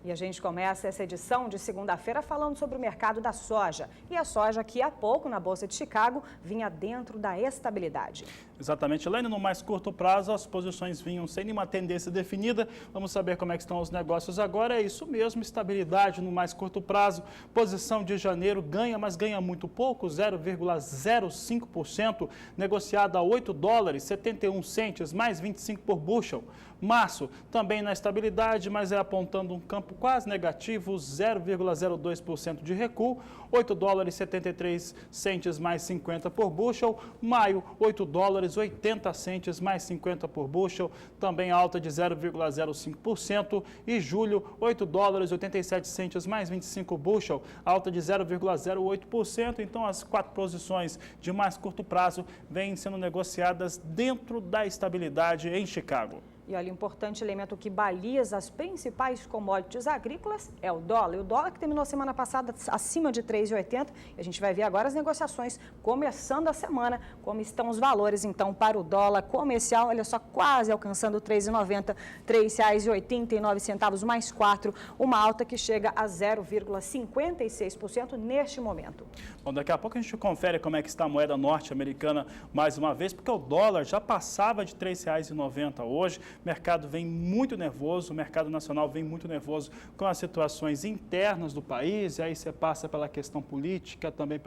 E a gente começa essa edição de segunda-feira falando sobre o mercado da soja. E a soja, que há pouco, na Bolsa de Chicago, vinha dentro da estabilidade. Exatamente, Elaine, no mais curto prazo as posições vinham sem nenhuma tendência definida. Vamos saber como é que estão os negócios agora. É isso mesmo, estabilidade no mais curto prazo. Posição de janeiro ganha, mas ganha muito pouco, 0,05%, negociada a $8,71, mais 25 por bushel. Março também na estabilidade, mas é apontando um campo quase negativo, 0,02% de recuo, $8,73 mais 50 por bushel. Maio, $8,80 mais 50 por bushel, também alta de 0,05%. E julho, $8,87 mais 25 bushel, alta de 0,08%. Então, as quatro posições de mais curto prazo vêm sendo negociadas dentro da estabilidade em Chicago. E olha, importante elemento que baliza as principais commodities agrícolas é o dólar. E o dólar que terminou semana passada acima de 3,80. E a gente vai ver agora as negociações começando a semana, como estão os valores então para o dólar comercial. Olha só, quase alcançando 3,90, R$ 3,89 mais 4, uma alta que chega a 0,56% neste momento. Bom, daqui a pouco a gente confere como é que está a moeda norte-americana mais uma vez, porque o dólar já passava de R$ 3,90 hoje. O mercado vem muito nervoso, o mercado nacional vem muito nervoso com as situações internas do país, e aí você passa pela questão política, também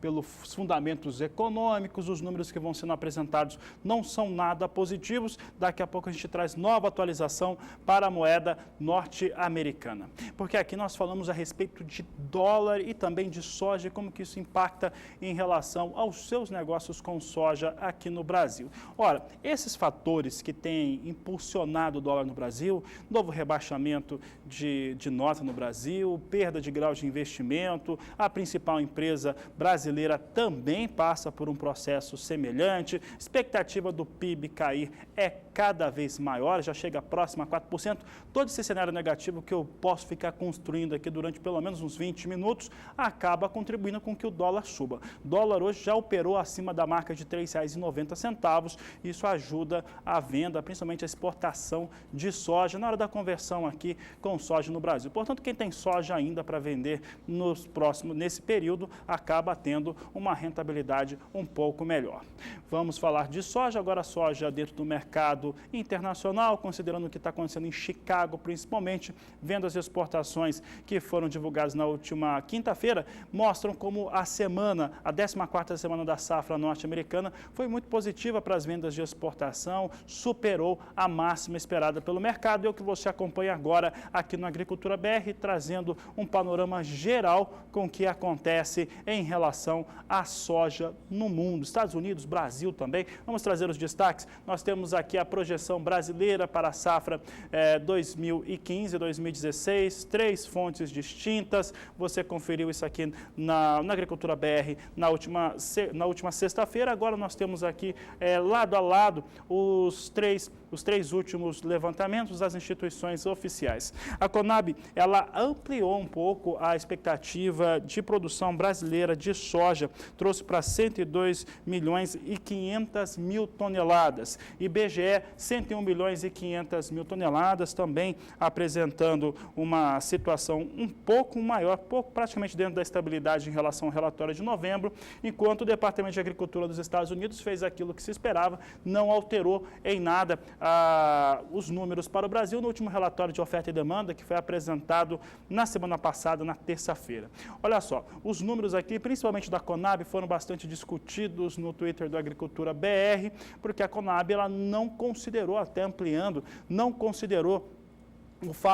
pelos fundamentos econômicos. Os números que vão sendo apresentados não são nada positivos. Daqui a pouco a gente traz nova atualização para a moeda norte-americana. Porque aqui nós falamos a respeito de dólar e também de soja, e como que isso impacta em relação aos seus negócios com soja aqui no Brasil. Ora, esses fatores que têm impulsionado o dólar no Brasil, novo rebaixamento de nota no Brasil, perda de grau de investimento, a principal empresa brasileira também passa por um processo semelhante, expectativa do PIB cair é cada vez maior, já chega próximo a 4%. Todo esse cenário negativo que eu posso ficar construindo aqui durante pelo menos uns 20 minutos, acaba contribuindo com que o dólar suba. O dólar hoje já operou acima da marca de R$ 3,90, isso ajuda a venda, principalmente a exportação de soja, na hora da conversão aqui com soja no Brasil. Portanto, quem tem soja ainda para vender nesse período, acaba tendo uma rentabilidade um pouco melhor. Vamos falar de soja, agora soja dentro do mercado internacional, considerando o que está acontecendo em Chicago, principalmente, vendo as exportações que foram divulgadas na última quinta-feira, mostram como a 14ª semana da safra norte-americana foi muito positiva para as vendas de exportação, superou a máxima esperada pelo mercado. É o que você acompanha agora aqui no Agricultura BR, trazendo um panorama geral com o que acontece em relação à soja no mundo. Estados Unidos, Brasil também. Vamos trazer os destaques. Nós temos aqui a projeção brasileira para a safra 2015-2016, 3 fontes distintas. Você conferiu isso aqui na Agricultura BR na última sexta-feira. Agora nós temos aqui lado a lado os três últimos levantamentos das instituições oficiais. A Conab, ela ampliou um pouco a expectativa de produção brasileira de soja, trouxe para 102.500.000 toneladas. IBGE, 101.500.000 toneladas, também apresentando uma situação um pouco maior, praticamente dentro da estabilidade em relação ao relatório de novembro, enquanto o Departamento de Agricultura dos Estados Unidos fez aquilo que se esperava, não alterou em nada os números para o Brasil no último relatório de oferta e demanda que foi apresentado na semana passada, na terça-feira. Olha só, os números aqui, principalmente da Conab, foram bastante discutidos no Twitter do Agricultura BR, porque a Conab ela não considerou, até ampliando, não considerou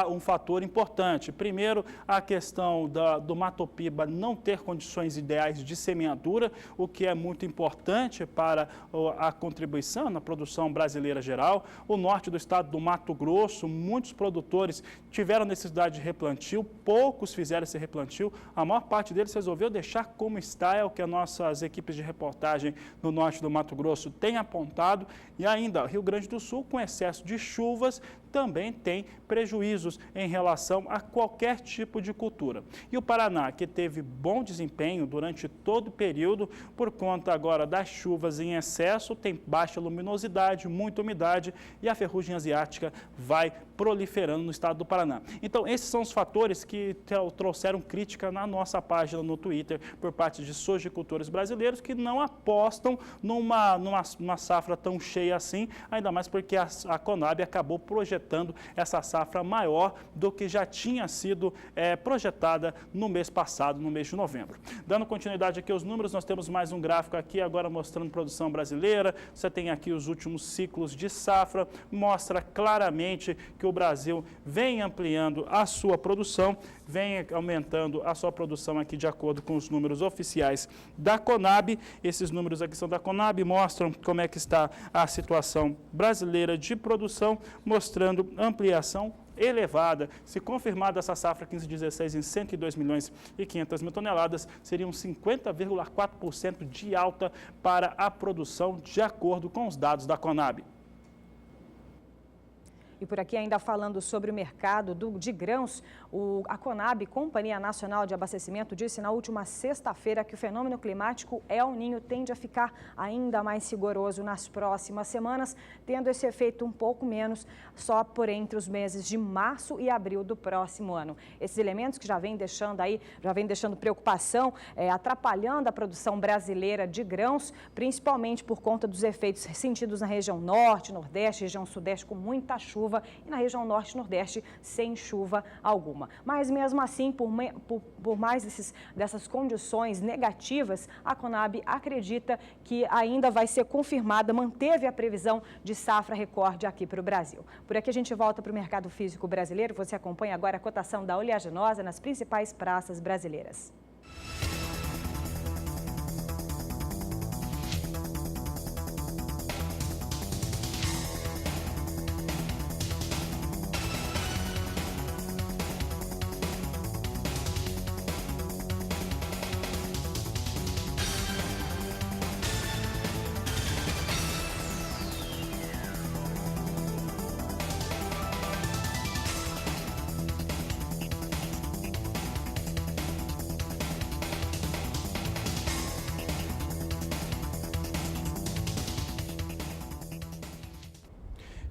um fator importante. Primeiro, a questão do Mato-Piba não ter condições ideais de semeadura, o que é muito importante para a contribuição na produção brasileira geral. O norte do estado do Mato Grosso, muitos produtores tiveram necessidade de replantio, poucos fizeram esse replantio, a maior parte deles resolveu deixar como está, é o que as nossas equipes de reportagem no norte do Mato Grosso têm apontado. E ainda, Rio Grande do Sul, com excesso de chuvas, também tem prejuízos em relação a qualquer tipo de cultura. E o Paraná, que teve bom desempenho durante todo o período, por conta agora das chuvas em excesso, tem baixa luminosidade, muita umidade, e a ferrugem asiática vai proliferando no estado do Paraná. Então, esses são os fatores que trouxeram crítica na nossa página no Twitter por parte de sojicultores brasileiros que não apostam numa safra tão cheia assim, ainda mais porque a Conab acabou projetando essa safra maior do que já tinha sido projetada no mês passado, no mês de novembro. Dando continuidade aqui aos números, nós temos mais um gráfico aqui agora mostrando produção brasileira. Você tem aqui os últimos ciclos de safra, mostra claramente que o Brasil vem ampliando a sua produção, vem aumentando a sua produção aqui de acordo com os números oficiais da Conab. Esses números aqui são da Conab, mostram como é que está a situação brasileira de produção, mostrando ampliação elevada. Se confirmada essa safra 15/16 em 102 milhões e 500 mil toneladas, seriam 50,4% de alta para a produção, de acordo com os dados da Conab. E por aqui, ainda falando sobre o mercado de grãos, a Conab, Companhia Nacional de Abastecimento, disse na última sexta-feira que o fenômeno climático El Niño tende a ficar ainda mais rigoroso nas próximas semanas, tendo esse efeito um pouco menos só por entre os meses de março e abril do próximo ano. Esses elementos que já vem deixando preocupação, atrapalhando a produção brasileira de grãos, principalmente por conta dos efeitos sentidos na região norte, nordeste, região sudeste com muita chuva, e na região norte e nordeste sem chuva alguma. Mas mesmo assim, por mais dessas condições negativas, a Conab acredita que ainda vai ser confirmada, manteve a previsão de safra recorde aqui para o Brasil. Por aqui a gente volta para o mercado físico brasileiro. Você acompanha agora a cotação da oleaginosa nas principais praças brasileiras.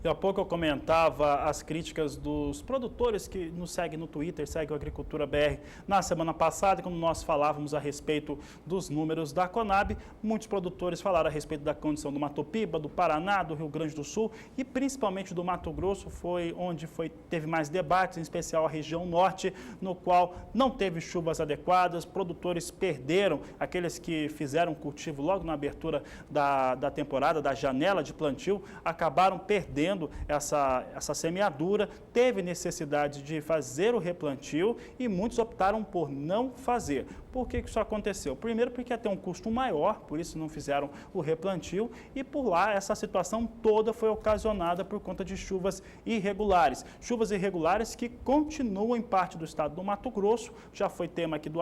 E há pouco eu comentava as críticas dos produtores que nos seguem no Twitter, seguem o Agricultura BR. Na semana passada, quando nós falávamos a respeito dos números da Conab, muitos produtores falaram a respeito da condição do Mato Piba, do Paraná, do Rio Grande do Sul e principalmente do Mato Grosso, foi onde teve mais debates, em especial a região norte, no qual não teve chuvas adequadas, produtores perderam, aqueles que fizeram cultivo logo na abertura da temporada, da janela de plantio, acabaram perdendo essa semeadura, teve necessidade de fazer o replantio e muitos optaram por não fazer. Por que isso aconteceu? Primeiro, porque ia ter um custo maior, por isso não fizeram o replantio, e por lá essa situação toda foi ocasionada por conta de chuvas irregulares. Chuvas irregulares que continuam em parte do estado do Mato Grosso, já foi tema aqui do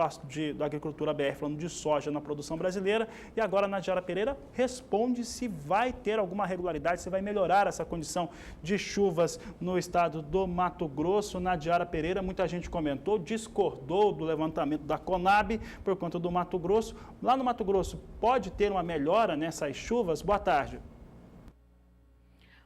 Agricultura BR falando de soja na produção brasileira, e agora a Nadiara Pereira responde se vai ter alguma regularidade, se vai melhorar essa condição de chuvas no estado do Mato Grosso. Nadiara Pereira, muita gente comentou, discordou do levantamento da Conab, por conta do Mato Grosso. Lá no Mato Grosso, pode ter uma melhora nessas chuvas? Boa tarde.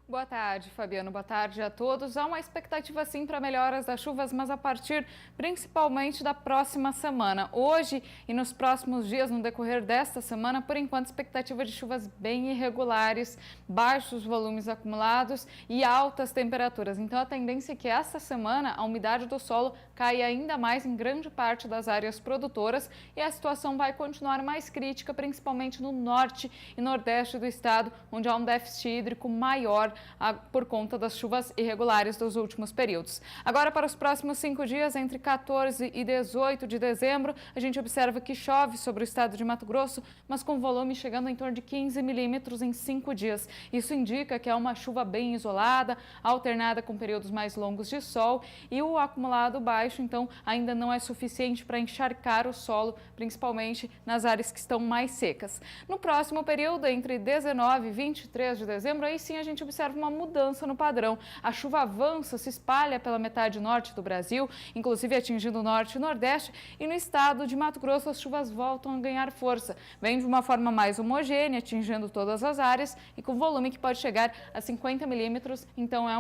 Boa tarde, Fabiano. Boa tarde a todos. Há uma expectativa, sim, para melhoras das chuvas, mas a partir principalmente da próxima semana. Hoje e nos próximos dias, no decorrer desta semana, por enquanto, expectativa de chuvas bem irregulares, baixos volumes acumulados e altas temperaturas. Então, a tendência é que esta semana a umidade do solo caia ainda mais em grande parte das áreas produtoras e a situação vai continuar mais crítica, principalmente no norte e nordeste do estado, onde há um déficit hídrico maior por conta das chuvas irregulares dos últimos períodos. Agora, para os próximos 5 dias, entre 14 e 18 de dezembro, a gente observa que chove sobre o estado de Mato Grosso, mas com volume chegando em torno de 15 milímetros em 5 dias. Isso indica que é uma chuva bem isolada, alternada com períodos mais longos de sol, e o acumulado baixo baixo, então ainda não é suficiente para encharcar o solo, principalmente nas áreas que estão mais secas. No próximo período, entre 19 e 23 de dezembro, aí sim a gente observa uma mudança no padrão. A chuva avança, se espalha pela metade norte do Brasil, inclusive atingindo o norte e nordeste, e no estado de Mato Grosso as chuvas voltam a ganhar força. Vem de uma forma mais homogênea, atingindo todas as áreas e com volume que pode chegar a 50 milímetros, então é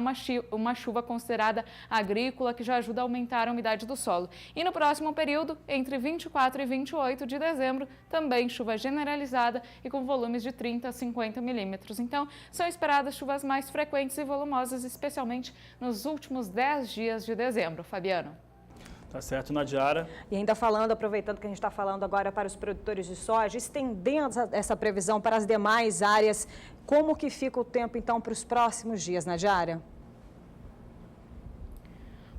uma chuva considerada agrícola que já ajuda a aumentar a umidade do solo. E no próximo período, entre 24 e 28 de dezembro, também chuva generalizada e com volumes de 30 a 50 milímetros. Então, são esperadas chuvas mais frequentes e volumosas, especialmente nos últimos 10 dias de dezembro. Fabiano. Tá certo, Nadiara. E ainda falando, aproveitando que a gente está falando agora para os produtores de soja, estendendo essa previsão para as demais áreas, como que fica o tempo então para os próximos dias, Nadiara?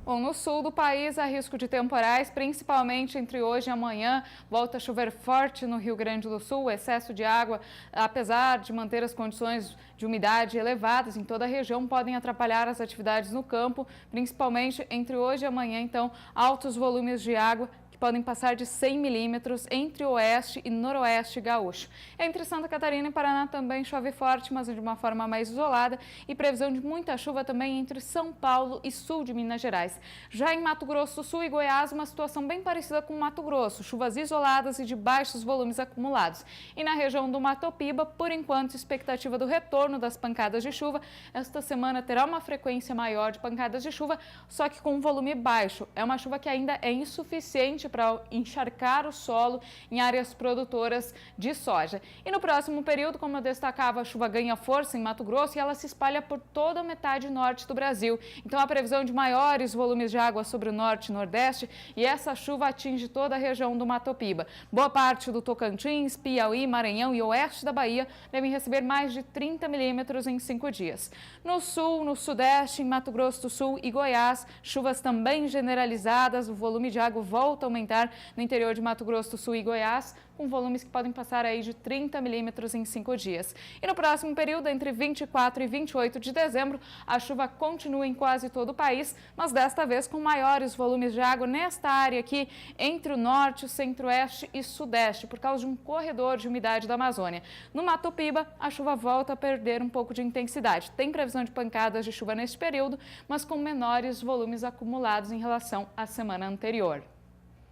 Bom, no sul do país há risco de temporais, principalmente entre hoje e amanhã. Volta a chover forte no Rio Grande do Sul, excesso de água, apesar de manter as condições de umidade elevadas em toda a região, podem atrapalhar as atividades no campo, principalmente entre hoje e amanhã. Então, altos volumes de água que podem passar de 100 milímetros entre o oeste e noroeste gaúcho. Entre Santa Catarina e Paraná também chove forte, mas de uma forma mais isolada, e previsão de muita chuva também entre São Paulo e sul de Minas Gerais. Já em Mato Grosso do Sul e Goiás, uma situação bem parecida com Mato Grosso, chuvas isoladas e de baixos volumes acumulados. E na região do Matopiba, por enquanto, expectativa do retorno das pancadas de chuva. Esta semana terá uma frequência maior de pancadas de chuva, só que com um volume baixo. É uma chuva que ainda é insuficiente para encharcar o solo em áreas produtoras de soja. E no próximo período, como eu destacava, a chuva ganha força em Mato Grosso e ela se espalha por toda a metade norte do Brasil. Então, a previsão de maiores volumes de água sobre o norte e nordeste, e essa chuva atinge toda a região do Matopiba. Boa parte do Tocantins, Piauí, Maranhão e oeste da Bahia devem receber mais de 30 milímetros em 5 dias. No sul, no sudeste, em Mato Grosso do Sul e Goiás, chuvas também generalizadas, o volume de água volta a aumentar no interior de Mato Grosso do Sul e Goiás, com volumes que podem passar aí de 30 milímetros em 5 dias. E no próximo período, entre 24 e 28 de dezembro, a chuva continua em quase todo o país, mas desta vez com maiores volumes de água nesta área aqui, entre o norte, o centro-oeste e sudeste, por causa de um corredor de umidade da Amazônia. No Matopiba, a chuva volta a perder um pouco de intensidade. Tem previsão de pancadas de chuva neste período, mas com menores volumes acumulados em relação à semana anterior.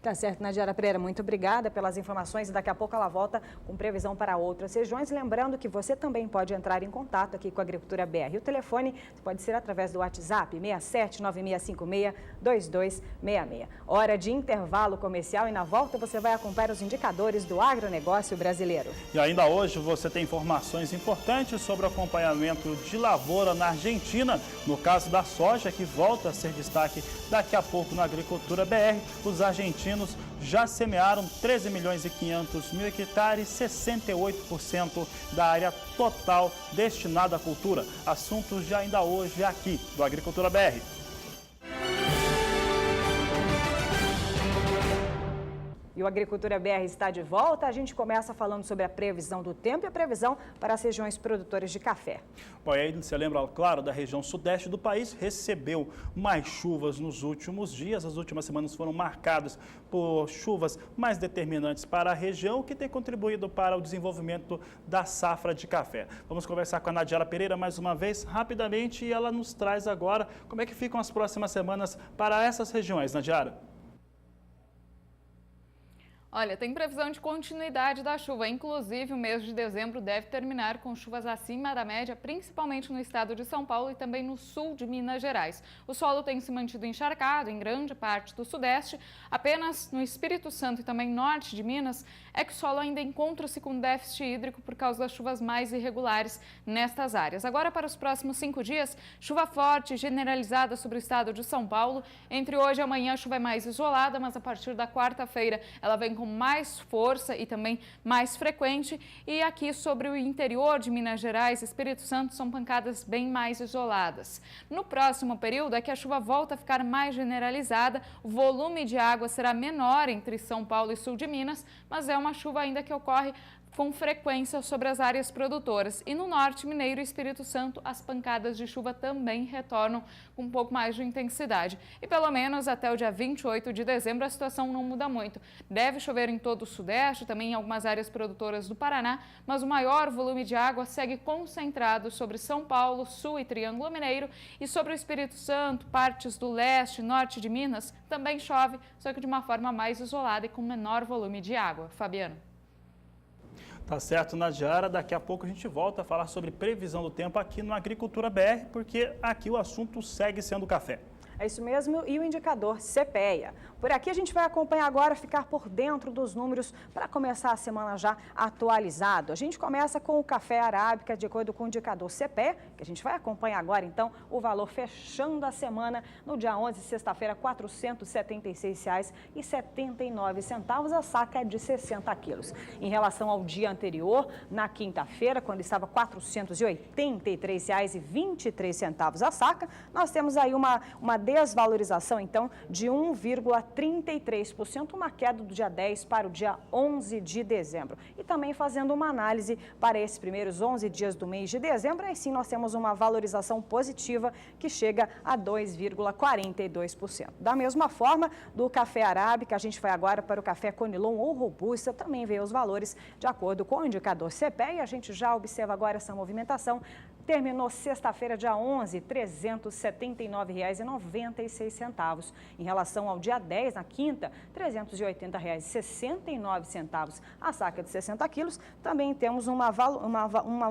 Tá certo, Nadiara Pereira, muito obrigada pelas informações e daqui a pouco ela volta com previsão para outras regiões. Lembrando que você também pode entrar em contato aqui com a Agricultura BR. O telefone pode ser através do WhatsApp 6796562266. Hora de intervalo comercial e na volta você vai acompanhar os indicadores do agronegócio brasileiro. E ainda hoje você tem informações importantes sobre o acompanhamento de lavoura na Argentina, no caso da soja, que volta a ser destaque daqui a pouco na Agricultura BR. Os argentinos já semearam 13 milhões e 500 mil hectares, 68% da área total destinada à cultura. Assuntos de ainda hoje aqui do Agricultura BR. E o Agricultura BR está de volta. A gente começa falando sobre a previsão do tempo e a previsão para as regiões produtoras de café. Bom, aí você lembra, claro, da região sudeste do país, recebeu mais chuvas nos últimos dias. As últimas semanas foram marcadas por chuvas mais determinantes para a região, que tem contribuído para o desenvolvimento da safra de café. Vamos conversar com a Nadiara Pereira mais uma vez, rapidamente, e ela nos traz agora como é que ficam as próximas semanas para essas regiões, Nadiara. Olha, tem previsão de continuidade da chuva, inclusive o mês de dezembro deve terminar com chuvas acima da média, principalmente no estado de São Paulo e também no sul de Minas Gerais. O solo tem se mantido encharcado em grande parte do sudeste, apenas no Espírito Santo e também norte de Minas é que o solo ainda encontra-se com déficit hídrico por causa das chuvas mais irregulares nestas áreas. Agora, para os próximos 5 dias, chuva forte generalizada sobre o estado de São Paulo. Entre hoje e amanhã a chuva é mais isolada, mas a partir da quarta-feira ela vem com mais força e também mais frequente. E aqui sobre o interior de Minas Gerais, Espírito Santo, são pancadas bem mais isoladas. No próximo período é que a chuva volta a ficar mais generalizada, o volume de água será menor entre São Paulo e sul de Minas, mas é uma chuva ainda que ocorre com frequência sobre as áreas produtoras. E no norte mineiro e Espírito Santo, as pancadas de chuva também retornam com um pouco mais de intensidade. E pelo menos até o dia 28 de dezembro a situação não muda muito. Deve chover em todo o sudeste, também em algumas áreas produtoras do Paraná, mas o maior volume de água segue concentrado sobre São Paulo, Sul e Triângulo Mineiro, e sobre o Espírito Santo, partes do leste e norte de Minas, também chove, só que de uma forma mais isolada e com menor volume de água. Fabiano. Tá certo, Nadiara. Daqui a pouco a gente volta a falar sobre previsão do tempo aqui no Agricultura BR, porque aqui o assunto segue sendo café. É isso mesmo, e o indicador CPEA. Por aqui a gente vai acompanhar agora, ficar por dentro dos números para começar a semana já atualizado. A gente começa com o café arábica, de acordo com o indicador CPEA, que a gente vai acompanhar agora, então, o valor fechando a semana no dia 11, sexta-feira, R$ 476,79. A saca é de 60 quilos. Em relação ao dia anterior, na quinta-feira, quando estava R$ 483,23 a saca, nós temos aí uma desvalorização, então, de 1,33%, uma queda do dia 10 para o dia 11 de dezembro. E também fazendo uma análise para esses primeiros 11 dias do mês de dezembro, aí sim nós temos uma valorização positiva que chega a 2,42%. Da mesma forma, do café arábica, a gente vai agora para o café Conilon ou Robusta, também vê os valores de acordo com o indicador CPEA, e a gente já observa agora essa movimentação. Terminou sexta-feira, dia 11, R$ 379,96. Em relação ao dia 10, na quinta, R$ 380,69. A saca de 60 quilos, também temos um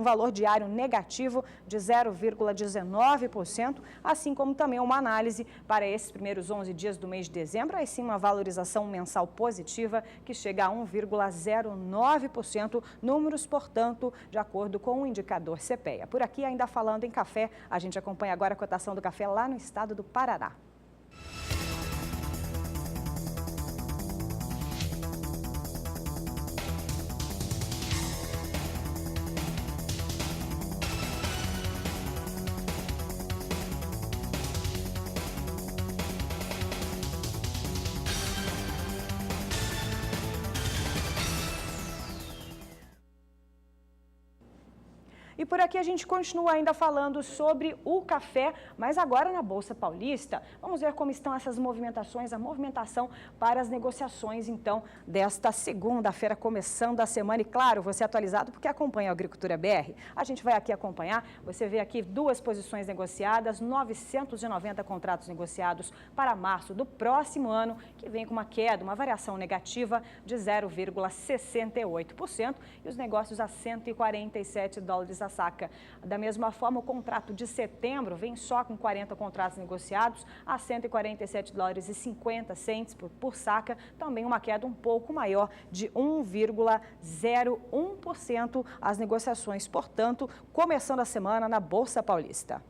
valor diário negativo de 0,19%, assim como também uma análise para esses primeiros 11 dias do mês de dezembro, aí sim uma valorização mensal positiva que chega a 1,09%, números, portanto, de acordo com o indicador CPEA. Por aqui, ainda falando em café, a gente acompanha agora a cotação do café lá no estado do Paraná. E por aqui a gente continua ainda falando sobre o café, mas agora na Bolsa Paulista. Vamos ver como estão essas movimentações, a movimentação para as negociações, então, desta segunda-feira, começando a semana. E claro, você é atualizado porque acompanha a Agricultura BR. A gente vai aqui acompanhar, você vê aqui duas posições negociadas, 990 contratos negociados para março do próximo ano, que vem com uma queda, uma variação negativa de 0,68%, e os negócios a $147 a saca. Da mesma forma, o contrato de setembro vem só com 40 contratos negociados a $147,50 por saca, também uma queda um pouco maior de 1,01% as negociações, portanto, começando a semana na Bolsa Paulista.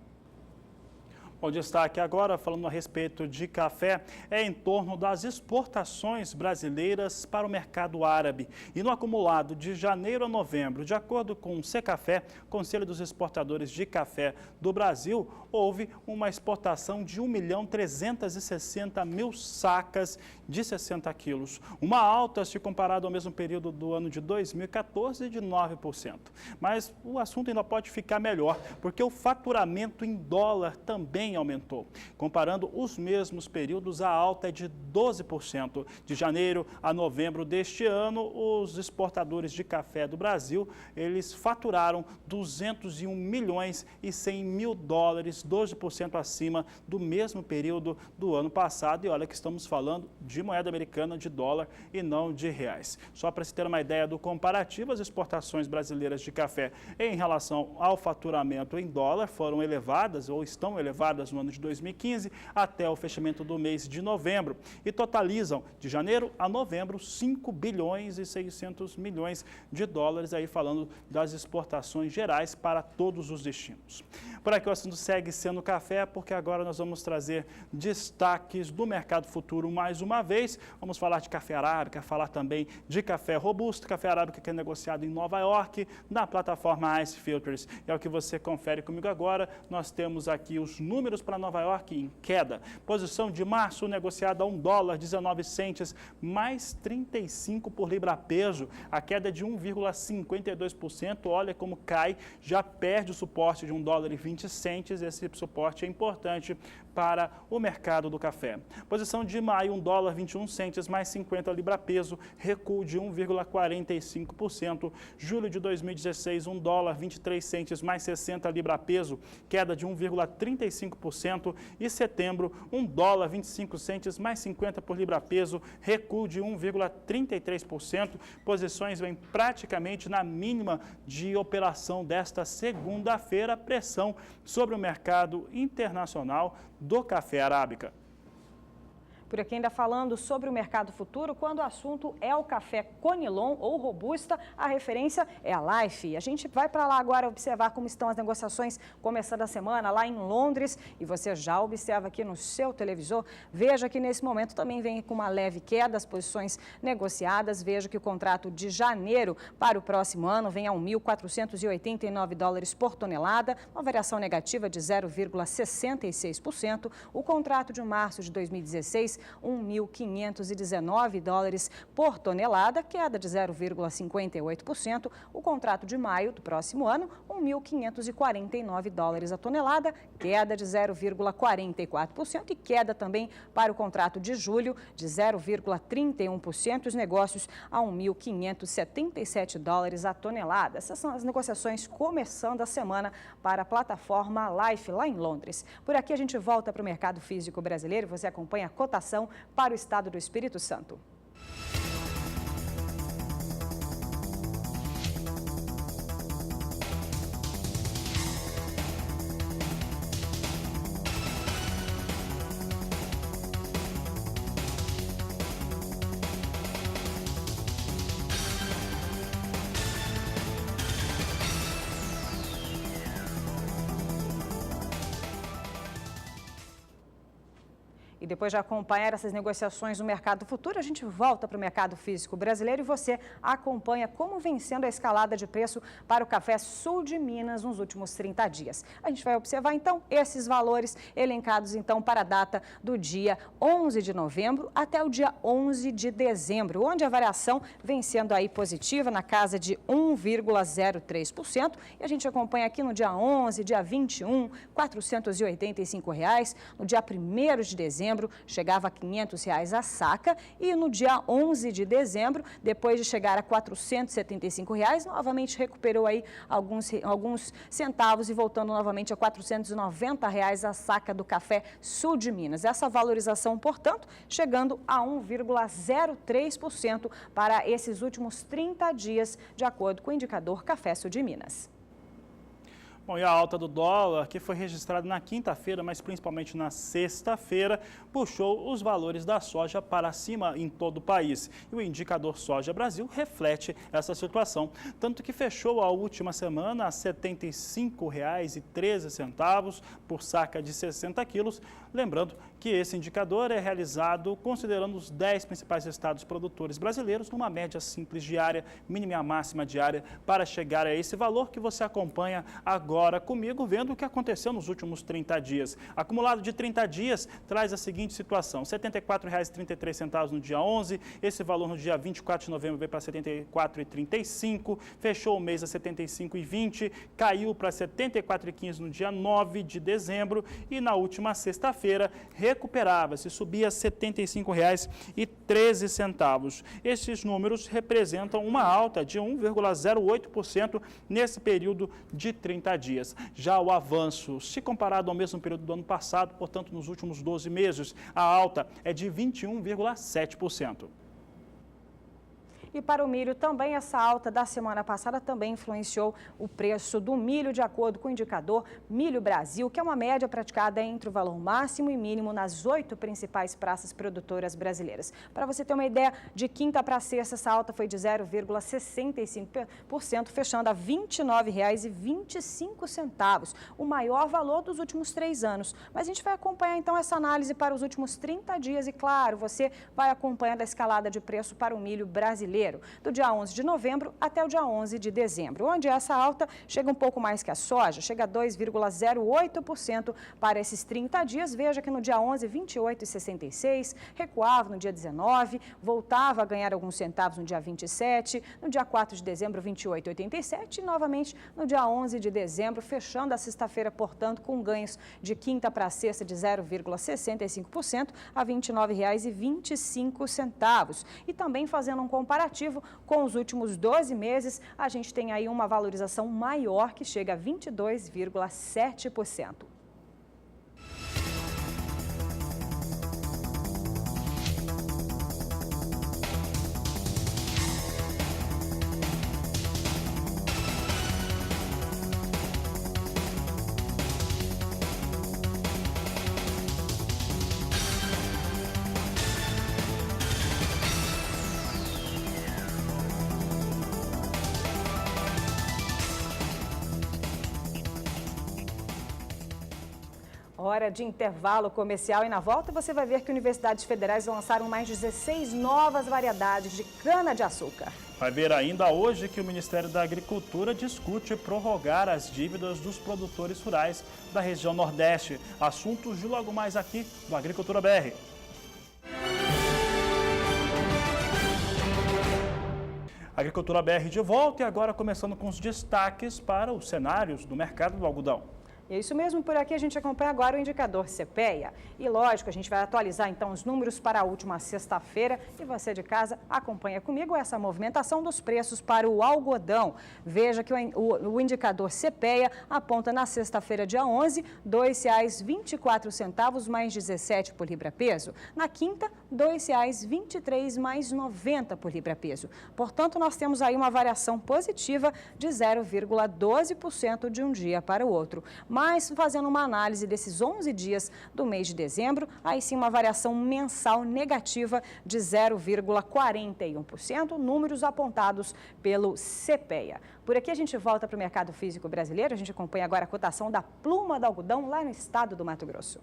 O destaque agora, falando a respeito de café, é em torno das exportações brasileiras para o mercado árabe. E no acumulado de janeiro a novembro, de acordo com o Secafé, Conselho dos Exportadores de Café do Brasil, houve uma exportação de 1.360.000 sacas de 60 quilos. Uma alta se comparado ao mesmo período do ano de 2014 de 9%. Mas o assunto ainda pode ficar melhor, porque o faturamento em dólar também aumentou. Comparando os mesmos períodos, a alta é de 12%. De janeiro a novembro deste ano, os exportadores de café do Brasil, eles faturaram 201 milhões e 100 mil dólares, 12% acima do mesmo período do ano passado. E olha que estamos falando de moeda americana, de dólar e não de reais. Só para se ter uma ideia do comparativo, as exportações brasileiras de café em relação ao faturamento em dólar foram elevadas ou estão elevadas no ano de 2015 até o fechamento do mês de novembro e totalizam de janeiro a novembro 5 bilhões e 600 milhões de dólares, aí falando das exportações gerais para todos os destinos. Por aqui o assunto segue sendo café, porque agora nós vamos trazer destaques do mercado futuro mais uma vez. Vamos falar de café arábica, falar também de café robusto, café arábica que é negociado em Nova York, na plataforma Ice Filters. É o que você confere comigo agora. Nós temos aqui os números números para Nova York em queda. Posição de março negociada a $1,19, mais 35 por libra-peso. A queda é de 1,52%. Olha como cai, já perde o suporte de $1,20. Esse suporte é importante para o mercado do café. Posição de maio, $1,21, mais 50 libra-peso, recuo de 1,45%. Julho de 2016, $1,23, mais 60 libra-peso, queda de 1,35%. E setembro, $1,25, mais 50 por libra-peso, recuo de 1,33%. Posições vêm praticamente na mínima de operação desta segunda-feira. Pressão sobre o mercado internacional do café arábica. Por aqui ainda falando sobre o mercado futuro, quando o assunto é o café Conilon ou Robusta, a referência é a Life. A gente vai para lá agora observar como estão as negociações começando a semana lá em Londres e você já observa aqui no seu televisor. Veja que nesse momento também vem com uma leve queda as posições negociadas. Veja que o contrato de janeiro para o próximo ano vem a $1.489 por tonelada, uma variação negativa de 0,66%. O contrato de março de 2016, $1.519 por tonelada, queda de 0,58%. O contrato de maio do próximo ano, $1.549 a tonelada, queda de 0,44%. E queda também para o contrato de julho, de 0,31%. Os negócios a $1.577 a tonelada. Essas são as negociações começando a semana para a plataforma Life, lá em Londres. Por aqui a gente volta para o mercado físico brasileiro. Você acompanha a cotação para o estado do Espírito Santo. E depois de acompanhar essas negociações no mercado futuro, a gente volta para o mercado físico brasileiro e você acompanha como vem sendo a escalada de preço para o café sul de Minas nos últimos 30 dias. A gente vai observar então esses valores elencados então para a data do dia 11 de novembro até o dia 11 de dezembro, onde a variação vem sendo aí positiva na casa de 1,03%. E a gente acompanha aqui no dia 11, dia 21, R$ 485. No dia 1º de dezembro, chegava a R$ 500 a saca e no dia 11 de dezembro, depois de chegar a R$ 475, novamente recuperou aí alguns centavos e voltando novamente a R$ 490 a saca do café sul de Minas. Essa valorização, portanto, chegando a 1,03% para esses últimos 30 dias, de acordo com o indicador Café Sul de Minas. Bom, e a alta do dólar, que foi registrada na quinta-feira, mas principalmente na sexta-feira, puxou os valores da soja para cima em todo o país. E o indicador Soja Brasil reflete essa situação, tanto que fechou a última semana a R$ 75,13 por saca de 60 quilos. Lembrando que esse indicador é realizado considerando os 10 principais estados produtores brasileiros numa média simples diária, mínima e máxima diária, para chegar a esse valor que você acompanha agora comigo, vendo o que aconteceu nos últimos 30 dias. Acumulado de 30 dias traz a seguinte situação: R$ 74,33 no dia 11, esse valor no dia 24 de novembro veio para R$ 74,35, fechou o mês a R$ 75,20, caiu para R$ 74,15 no dia 9 de dezembro e na última sexta-feira recuperava-se, subia a R$ 75,13. Esses números representam uma alta de 1,08% nesse período de 30 dias. Já o avanço, se comparado ao mesmo período do ano passado, portanto, nos últimos 12 meses, a alta é de 21,7%. E para o milho também, essa alta da semana passada também influenciou o preço do milho, de acordo com o indicador Milho Brasil, que é uma média praticada entre o valor máximo e mínimo nas 8 principais praças produtoras brasileiras. Para você ter uma ideia, de quinta para sexta, essa alta foi de 0,65%, fechando a R$ 29,25, o maior valor dos últimos 3 anos. Mas a gente vai acompanhar então essa análise para os últimos 30 dias e, claro, você vai acompanhando a escalada de preço para o milho brasileiro. brasileiro, do dia 11 de novembro até o dia 11 de dezembro, onde essa alta chega um pouco mais que a soja, chega a 2,08% para esses 30 dias. Veja que no dia 11, 28,66, recuava no dia 19, voltava a ganhar alguns centavos no dia 27, no dia 4 de dezembro, 28,87 e novamente no dia 11 de dezembro, fechando a sexta-feira, portanto, com ganhos de quinta para sexta de 0,65% a R$ 29,25. E também fazendo um comparativo com os últimos 12 meses, a gente tem aí uma valorização maior que chega a 22,7%. Hora de intervalo comercial e na volta você vai ver que universidades federais lançaram mais 16 novas variedades de cana-de-açúcar. Vai ver ainda hoje que o Ministério da Agricultura discute prorrogar as dívidas dos produtores rurais da região Nordeste. Assuntos de logo mais aqui do Agricultura BR. Agricultura BR de volta e agora começando com os destaques para os cenários do mercado do algodão. É isso mesmo, por aqui a gente acompanha agora o indicador CPEA. E lógico, a gente vai atualizar então os números para a última sexta-feira e você de casa acompanha comigo essa movimentação dos preços para o algodão. Veja que o indicador CPEA aponta na sexta-feira, dia 11, R$ 2,24 mais 17 por libra-peso. Na quinta, R$ 2,23 mais 90 por libra-peso. Portanto, nós temos aí uma variação positiva de 0,12% de um dia para o outro. Mas, fazendo uma análise desses 11 dias do mês de dezembro, aí sim uma variação mensal negativa de 0,41%, números apontados pelo CPEA. Por aqui a gente volta para o mercado físico brasileiro, a gente acompanha agora a cotação da pluma do algodão lá no estado do Mato Grosso.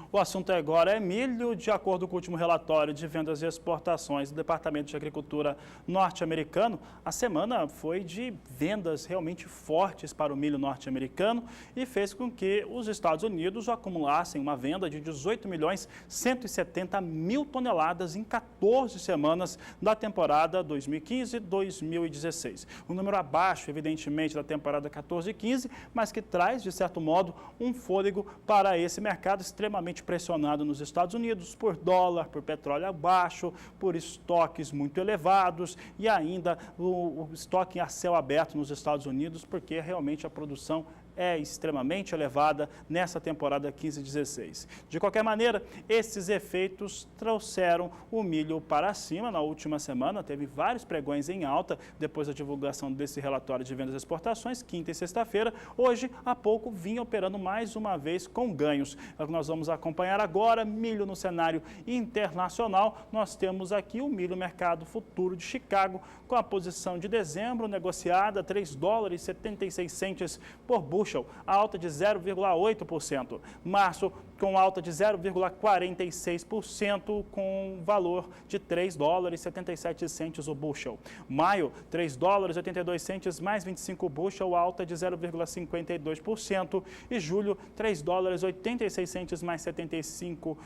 O assunto agora é milho. De acordo com o último relatório de vendas e exportações do Departamento de Agricultura norte-americano, a semana foi de vendas realmente fortes para o milho norte-americano e fez com que os Estados Unidos acumulassem uma venda de 18.170.000 toneladas em 14 semanas da temporada 2015-2016. Um número abaixo, evidentemente, da temporada 14-15, mas que traz, de certo modo, um fôlego para esse mercado extremamente pressionado nos Estados Unidos por dólar, por petróleo abaixo, por estoques muito elevados e ainda o estoque a céu aberto nos Estados Unidos, porque realmente a produção é extremamente elevada nessa temporada 15-16. De qualquer maneira, esses efeitos trouxeram o milho para cima. Na última semana, teve vários pregões em alta, depois da divulgação desse relatório de vendas e exportações, quinta e sexta-feira. Hoje, há pouco, vinha operando mais uma vez com ganhos. É o que nós vamos acompanhar agora, milho no cenário internacional. Nós temos aqui o milho mercado futuro de Chicago, com a posição de dezembro negociada a $3,76 por bushel, alta de 0,8%. Março, com alta de 0,46%, com valor de $3,77 o bushel. Maio, $3,82 mais 25 bushel, alta de 0,52%. E julho, $3,86 mais 75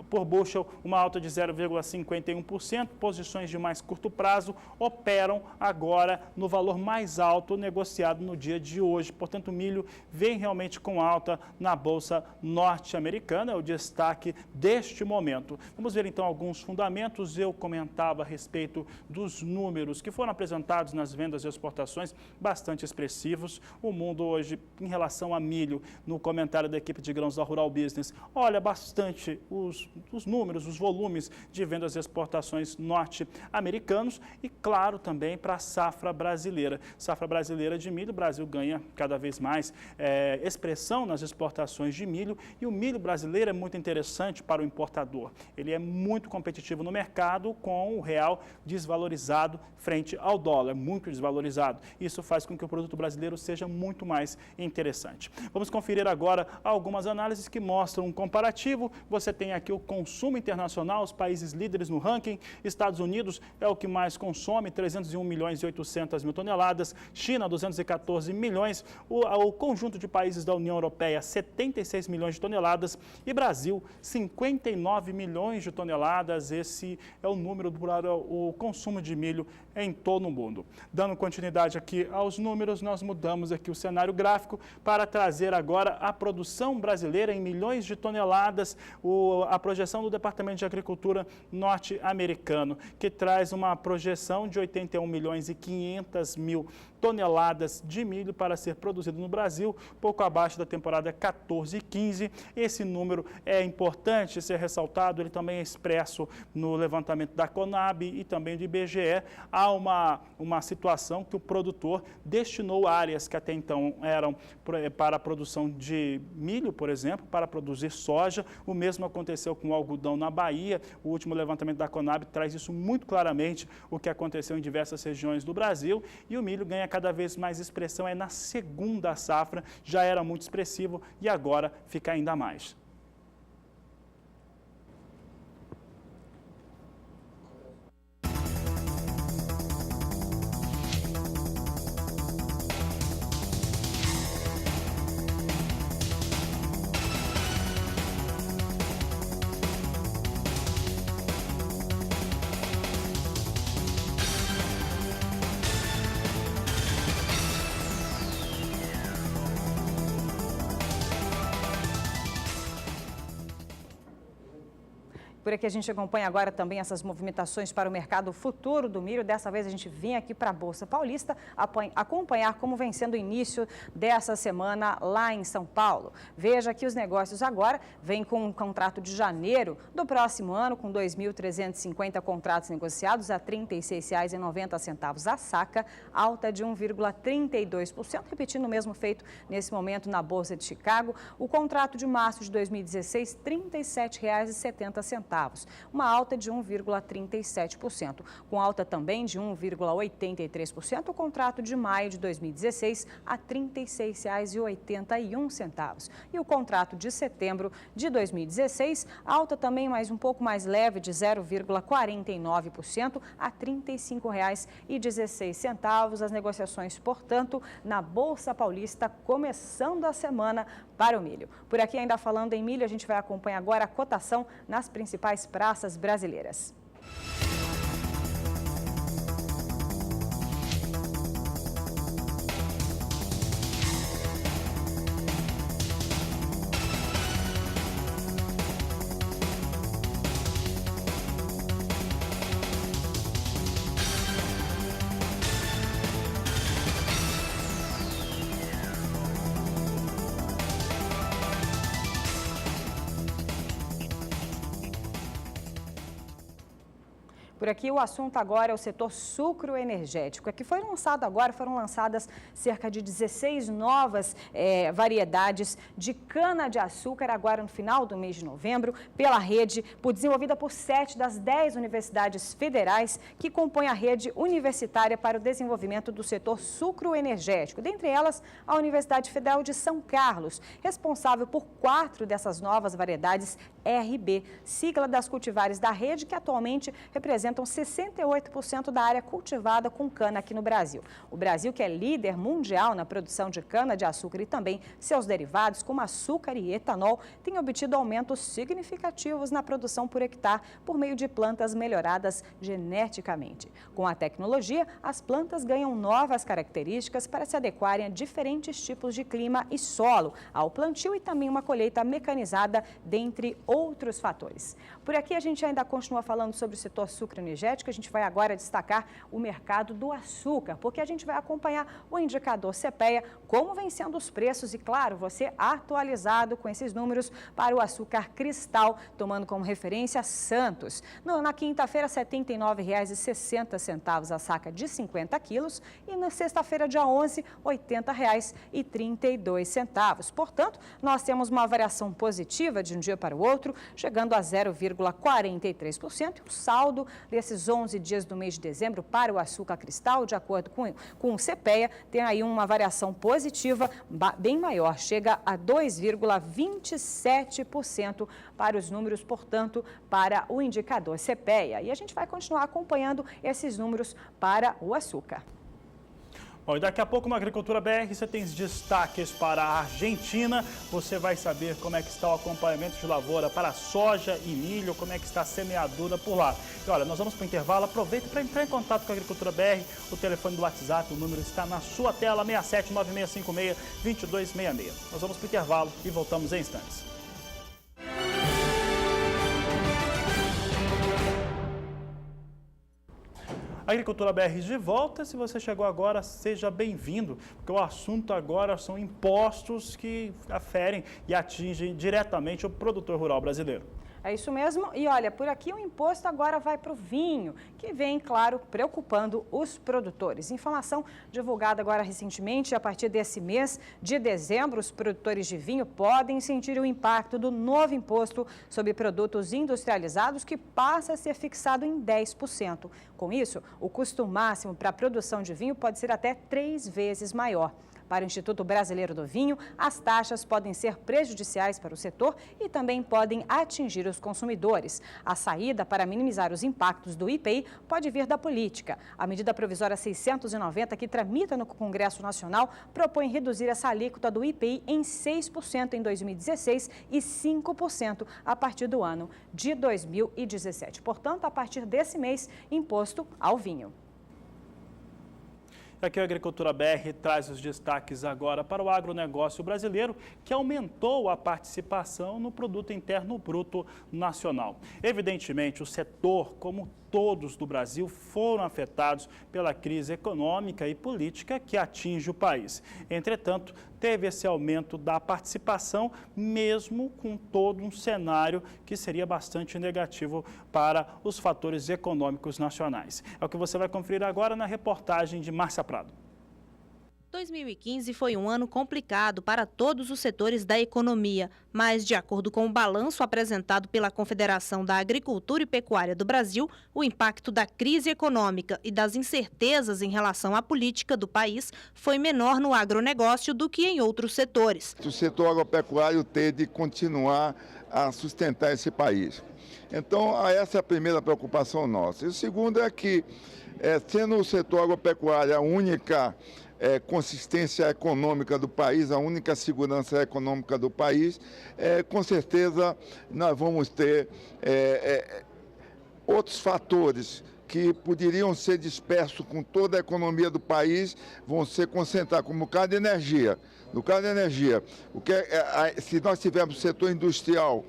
por bushel, uma alta de 0,51%. Posições de mais curto prazo operam agora no valor mais alto negociado no dia de hoje. Portanto, o milho vem realmente com alta na Bolsa norte-americana. norte-americana é o destaque deste momento. Vamos ver então alguns fundamentos. Eu comentava a respeito dos números que foram apresentados nas vendas e exportações, bastante expressivos. O mundo hoje, em relação a milho, no comentário da equipe de grãos da Rural Business, olha bastante os números, os volumes de vendas e exportações norte-americanos e, claro, também para a safra brasileira. Safra brasileira de milho, o Brasil ganha cada vez mais expressão nas exportações de milho e o milho brasileiro é muito interessante para o importador. Ele é muito competitivo no mercado com o real desvalorizado frente ao dólar, muito desvalorizado. Isso faz com que o produto brasileiro seja muito mais interessante. Vamos conferir agora algumas análises que mostram um comparativo. Você tem aqui o consumo internacional, os países líderes no ranking. Estados Unidos é o que mais consome, 301 milhões e 800 mil toneladas. China, 214 milhões. O conjunto de países da União Europeia, 76 milhões de toneladas. E Brasil, 59 milhões de toneladas. Esse é o número para o consumo de milho em todo o mundo. Dando continuidade aqui aos números, nós mudamos aqui o cenário gráfico para trazer agora a produção brasileira em milhões de toneladas, a projeção do Departamento de Agricultura norte-americano, que traz uma projeção de 81 milhões e 500 mil toneladas de milho para ser produzido no Brasil, pouco abaixo da temporada 14 e 15. Esse número é importante ser ressaltado, ele também é expresso no levantamento da Conab e também do IBGE. Há uma situação que o produtor destinou áreas que até então eram para a produção de milho, por exemplo, para produzir soja. O mesmo aconteceu com o algodão na Bahia. O último levantamento da Conab traz isso muito claramente, o que aconteceu em diversas regiões do Brasil. E o milho ganha cada vez mais expressão, é na segunda safra, já era muito expressivo e agora fica ainda mais. Por aqui a gente acompanha agora também essas movimentações para o mercado futuro do milho. Dessa vez a gente vinha aqui para a Bolsa Paulista acompanhar como vem sendo o início dessa semana lá em São Paulo. Veja que os negócios agora vêm com um contrato de janeiro do próximo ano, com 2.350 contratos negociados a R$ 36,90 a saca, alta de 1,32%, repetindo o mesmo feito nesse momento na Bolsa de Chicago. O contrato de março de 2016, R$ 37,70. Uma alta de 1,37%, com alta também de 1,83%, o contrato de maio de 2016 a R$ 36,81. E o contrato de setembro de 2016, alta também um pouco mais leve de 0,49% a R$ 35,16. As negociações, portanto, na Bolsa Paulista, começando a semana para o milho. Por aqui, ainda falando em milho, a gente vai acompanhar agora a cotação nas principais praças brasileiras. Por aqui o assunto agora é o setor sucroenergético. Aqui foram lançadas cerca de 16 novas variedades de cana-de-açúcar agora no final do mês de novembro pela rede, desenvolvida por 7 das 10 universidades federais que compõem a rede universitária para o desenvolvimento do setor sucroenergético. Dentre elas, a Universidade Federal de São Carlos, responsável por 4 dessas novas variedades RB, sigla das cultivares da rede, que atualmente representa representam 68% da área cultivada com cana aqui no Brasil. O Brasil, que é líder mundial na produção de cana-de-açúcar e também seus derivados, como açúcar e etanol, tem obtido aumentos significativos na produção por hectare por meio de plantas melhoradas geneticamente. Com a tecnologia, as plantas ganham novas características para se adequarem a diferentes tipos de clima e solo, ao plantio e também uma colheita mecanizada, dentre outros fatores. Por aqui a gente ainda continua falando sobre o setor sucroenergético. A gente vai agora destacar o mercado do açúcar, porque a gente vai acompanhar o indicador CPEA, como vem sendo os preços e, claro, você atualizado com esses números para o açúcar cristal, tomando como referência Santos. Na quinta-feira, R$ 79,60 a saca de 50 quilos e na sexta-feira, dia 11, R$ 80,32. Portanto, nós temos uma variação positiva de um dia para o outro, chegando a 0,43%. O saldo desses 11 dias do mês de dezembro para o açúcar cristal, de acordo com o CPEA, tem aí uma variação positiva bem maior, chega a 2,27% para os números, portanto, para o indicador CPEA. E a gente vai continuar acompanhando esses números para o açúcar. Bom, e daqui a pouco no Agricultura BR você tem destaques para a Argentina. Você vai saber como é que está o acompanhamento de lavoura para soja e milho, como é que está a semeadura por lá. E olha, nós vamos para o intervalo. Aproveite para entrar em contato com a Agricultura BR. O telefone do WhatsApp, o número está na sua tela, 679656-2266. Nós vamos para o intervalo e voltamos em instantes. Agricultura BR de volta. Se você chegou agora, seja bem-vindo, porque o assunto agora são impostos que aferem e atingem diretamente o produtor rural brasileiro. É isso mesmo. E olha, por aqui o imposto agora vai para o vinho, que vem, claro, preocupando os produtores. Informação divulgada agora recentemente, a partir desse mês de dezembro, os produtores de vinho podem sentir o impacto do novo imposto sobre produtos industrializados, que passa a ser fixado em 10%. Com isso, o custo máximo para a produção de vinho pode ser até 3 vezes maior. Para o Instituto Brasileiro do Vinho, as taxas podem ser prejudiciais para o setor e também podem atingir os consumidores. A saída para minimizar os impactos do IPI pode vir da política. A medida provisória 690, que tramita no Congresso Nacional, propõe reduzir essa alíquota do IPI em 6% em 2016 e 5% a partir do ano de 2017. Portanto, a partir desse mês, imposto ao vinho. Aqui a Agricultura BR traz os destaques agora para o agronegócio brasileiro, que aumentou a participação no Produto Interno Bruto Nacional. Evidentemente, o setor, como todos do Brasil, foram afetados pela crise econômica e política que atinge o país. Entretanto, teve esse aumento da participação, mesmo com todo um cenário que seria bastante negativo para os fatores econômicos nacionais. É o que você vai conferir agora na reportagem de Márcia Prado. 2015 foi um ano complicado para todos os setores da economia, mas, de acordo com o balanço apresentado pela Confederação da Agricultura e Pecuária do Brasil, o impacto da crise econômica e das incertezas em relação à política do país foi menor no agronegócio do que em outros setores. O setor agropecuário tem de continuar a sustentar esse país. Então, essa é a primeira preocupação nossa. E o segundo é que, sendo o setor agropecuário a única consistência econômica do país, a única segurança econômica do país, com certeza nós vamos ter outros fatores que poderiam ser dispersos com toda a economia do país, vão ser concentrados, como o caso de energia. No caso da energia, se nós tivermos setor industrial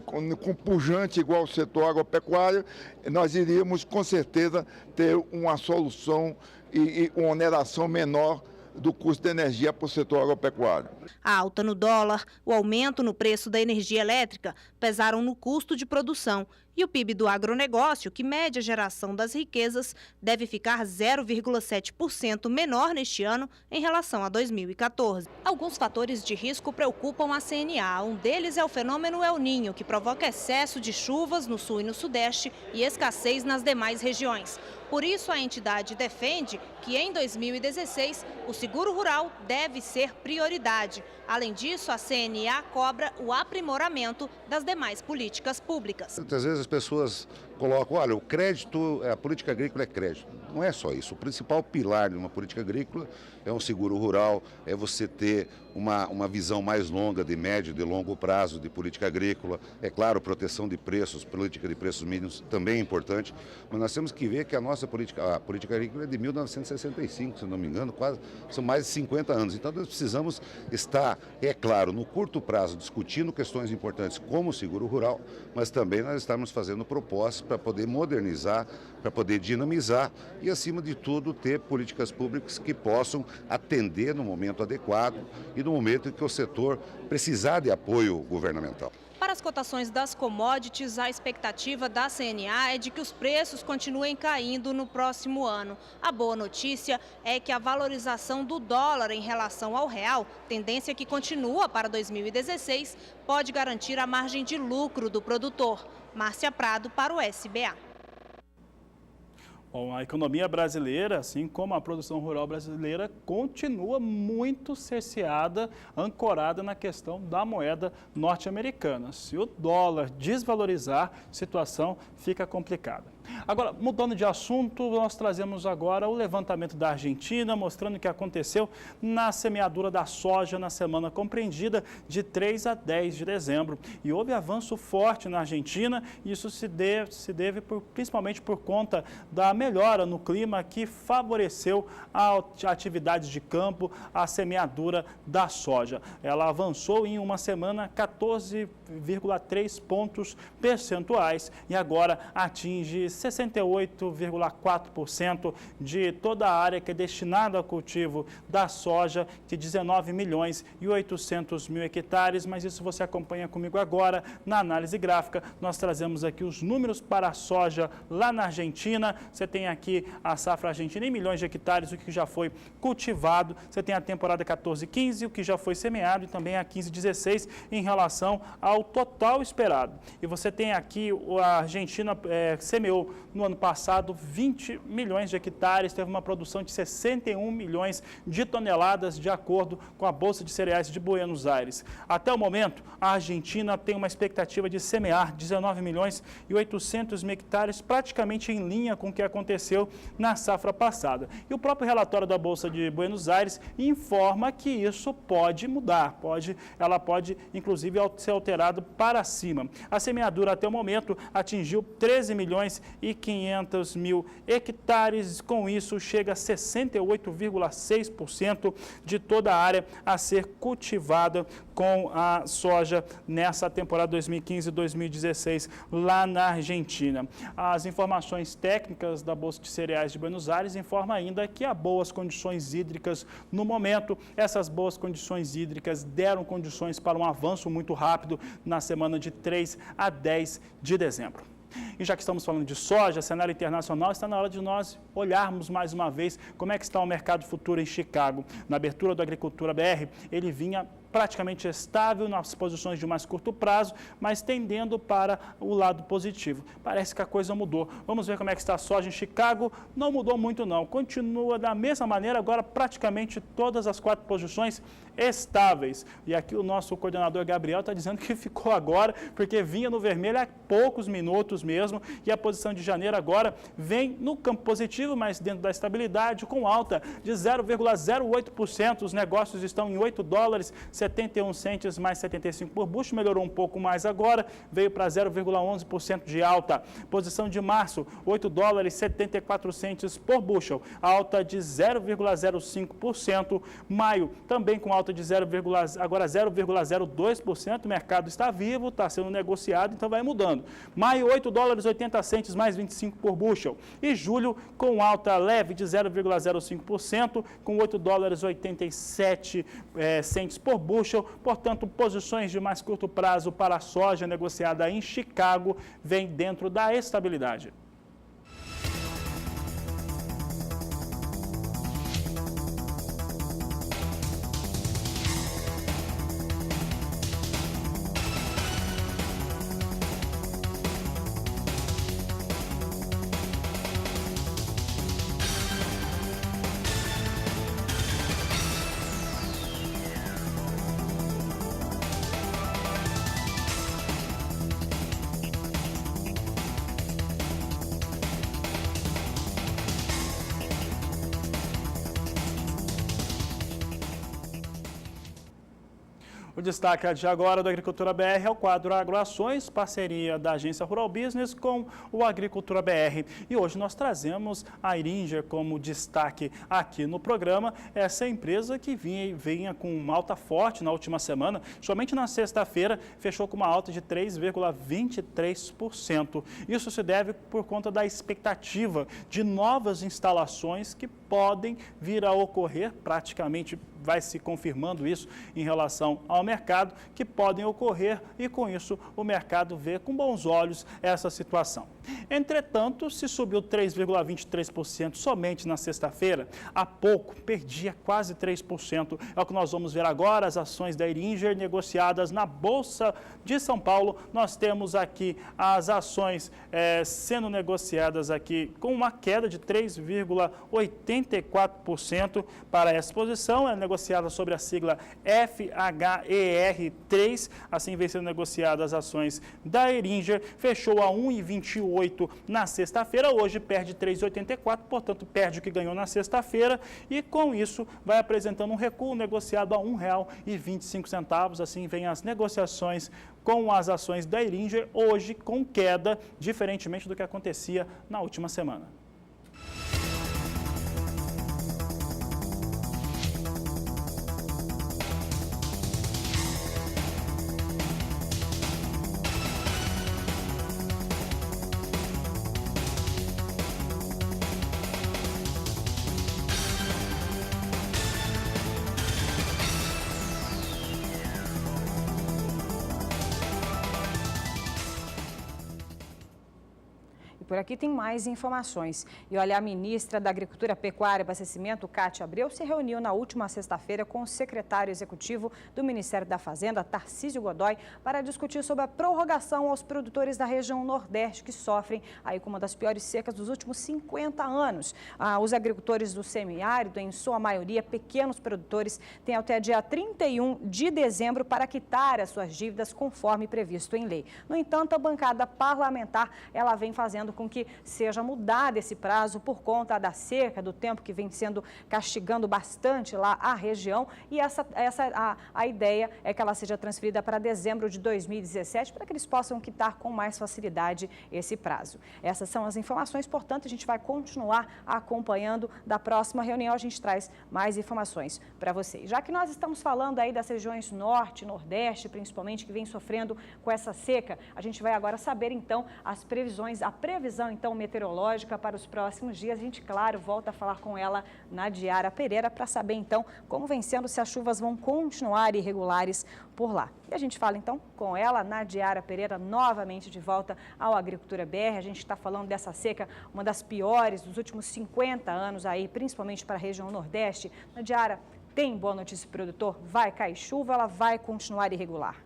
com pujante igual ao setor agropecuário, nós iríamos com certeza ter uma solução e uma oneração menor do custo de energia para o setor agropecuário. A alta no dólar, o aumento no preço da energia elétrica pesaram no custo de produção. E o PIB do agronegócio, que mede a geração das riquezas, deve ficar 0,7% menor neste ano em relação a 2014. Alguns fatores de risco preocupam a CNA. Um deles é o fenômeno El Niño, que provoca excesso de chuvas no sul e no sudeste e escassez nas demais regiões. Por isso, a entidade defende que em 2016 o seguro rural deve ser prioridade. Além disso, a CNA cobra o aprimoramento das demais políticas públicas. Muitas vezes as pessoas colocam, olha, o crédito, a política agrícola é crédito. Não é só isso. O principal pilar de uma política agrícola é um seguro rural, é você ter uma visão mais longa, de médio e de longo prazo de política agrícola. É claro, proteção de preços, política de preços mínimos também é importante, mas nós temos que ver que a nossa política agrícola é de 1965, se não me engano, quase, são mais de 50 anos. Então nós precisamos estar, é claro, no curto prazo, discutindo questões importantes como o seguro rural, mas também nós estamos fazendo propostas para poder modernizar, para poder dinamizar e, acima de tudo, ter políticas públicas que possam atender no momento adequado e no momento em que o setor precisar de apoio governamental. Para as cotações das commodities, a expectativa da CNA é de que os preços continuem caindo no próximo ano. A boa notícia é que a valorização do dólar em relação ao real, tendência que continua para 2016, pode garantir a margem de lucro do produtor. Márcia Prado para o SBA. Bom, a economia brasileira, assim como a produção rural brasileira, continua muito cerceada, ancorada na questão da moeda norte-americana. Se o dólar desvalorizar, a situação fica complicada. Agora, mudando de assunto, nós trazemos agora o levantamento da Argentina, mostrando o que aconteceu na semeadura da soja na semana compreendida de 3 a 10 de dezembro. E houve avanço forte na Argentina, e isso se deve principalmente por conta da melhora no clima que favoreceu a atividade de campo, a semeadura da soja. Ela avançou em uma semana 14,3 pontos percentuais e agora atinge 68,4% de toda a área que é destinada ao cultivo da soja, de 19 milhões e 800 mil hectares, mas isso você acompanha comigo agora na análise gráfica. Nós trazemos aqui os números para a soja lá na Argentina. Você tem aqui a safra argentina em milhões de hectares, o que já foi cultivado. Você tem a temporada 14-15, o que já foi semeado, e também a 15-16 em relação ao total esperado. E você tem aqui, a Argentina semeou no ano passado 20 milhões de hectares, teve uma produção de 61 milhões de toneladas, de acordo com a Bolsa de Cereais de Buenos Aires. Até o momento, a Argentina tem uma expectativa de semear 19 milhões e 800 mil hectares, praticamente em linha com o que aconteceu na safra passada. E o próprio relatório da Bolsa de Buenos Aires informa que isso pode mudar, ela pode inclusive ser alterado para cima. A semeadura até o momento atingiu 13 milhões e 500 mil hectares, com isso chega a 68,6% de toda a área a ser cultivada com a soja nessa temporada 2015-2016 lá na Argentina. As informações técnicas da Bolsa de Cereais de Buenos Aires informam ainda que há boas condições hídricas no momento. Essas boas condições hídricas deram condições para um avanço muito rápido na semana de 3 a 10 de dezembro. E já que estamos falando de soja, cenário internacional, está na hora de nós olharmos mais uma vez como é que está o mercado futuro em Chicago. Na abertura do Agricultura BR, ele vinha praticamente estável nas posições de mais curto prazo, mas tendendo para o lado positivo. Parece que a coisa mudou. Vamos ver como é que está a soja em Chicago. Não mudou muito não, continua da mesma maneira, agora praticamente todas as 4 posições estáveis. E aqui o nosso coordenador Gabriel está dizendo que ficou agora, porque vinha no vermelho há poucos minutos mesmo, e a posição de janeiro agora vem no campo positivo, mas dentro da estabilidade, com alta de 0,08%. Os negócios estão em $8,71 mais 75 por bushel, melhorou um pouco mais agora, veio para 0,11% de alta. Posição de março, $8,74 por bushel, alta de 0,05%. Maio, também com alta de agora 0,02%, o mercado está vivo, está sendo negociado, então vai mudando. Maio, $8,80 mais 25 por bushel. E julho, com alta leve de 0,05%, com $8,87 por bushel. Portanto, posições de mais curto prazo para a soja negociada em Chicago vem dentro da estabilidade. O destaque de agora do Agricultura BR é o quadro Agroações, parceria da Agência Rural Business com o Agricultura BR. E hoje nós trazemos a Iringer como destaque aqui no programa. Essa empresa que vinha com uma alta forte na última semana, somente na sexta-feira fechou com uma alta de 3,23%. Isso se deve por conta da expectativa de novas instalações que podem vir a ocorrer, praticamente vai se confirmando isso em relação ao mercado, que podem ocorrer e com isso o mercado vê com bons olhos essa situação. Entretanto, se subiu 3,23% somente na sexta-feira, há pouco perdia quase 3%. É o que nós vamos ver agora, as ações da Iringer negociadas na Bolsa de São Paulo. Nós temos aqui as ações sendo negociadas aqui com uma queda de 3,84% para essa posição. É negociada sobre a sigla FHER3, assim vem sendo negociadas as ações da Iringer, fechou a 1,28 na sexta-feira, hoje perde 3,84, portanto perde o que ganhou na sexta-feira e com isso vai apresentando um recuo negociado a R$ 1,25, assim vem as negociações com as ações da Iringer, hoje com queda, diferentemente do que acontecia na última semana. Por aqui tem mais informações. E olha, a ministra da Agricultura, Pecuária e Abastecimento, Cátia Abreu, se reuniu na última sexta-feira com o secretário executivo do Ministério da Fazenda, Tarcísio Godoy, para discutir sobre a prorrogação aos produtores da região Nordeste que sofrem aí com uma das piores secas dos últimos 50 anos. Os agricultores do semiárido, em sua maioria pequenos produtores, têm até dia 31 de dezembro para quitar as suas dívidas conforme previsto em lei. No entanto, a bancada parlamentar, ela vem fazendo com que seja mudado esse prazo por conta da seca, do tempo que vem sendo castigando bastante lá a região. E a ideia é que ela seja transferida para dezembro de 2017, para que eles possam quitar com mais facilidade esse prazo. Essas são as informações, portanto, a gente vai continuar acompanhando. Da próxima reunião, a gente traz mais informações para vocês. Já que nós estamos falando aí das regiões Norte e Nordeste, principalmente, que vem sofrendo com essa seca, a gente vai agora saber, então, as previsões, a previsão então meteorológica para os próximos dias. A gente, claro, volta a falar com ela, Nadiara Pereira, para saber então como vem sendo, se as chuvas vão continuar irregulares por lá. E a gente fala então com ela, Nadiara Pereira, novamente de volta ao Agricultura BR. A gente está falando dessa seca, uma das piores dos últimos 50 anos aí, principalmente para a região Nordeste. Nadiara, tem boa notícia para o produtor? Vai cair chuva, ela vai continuar irregular?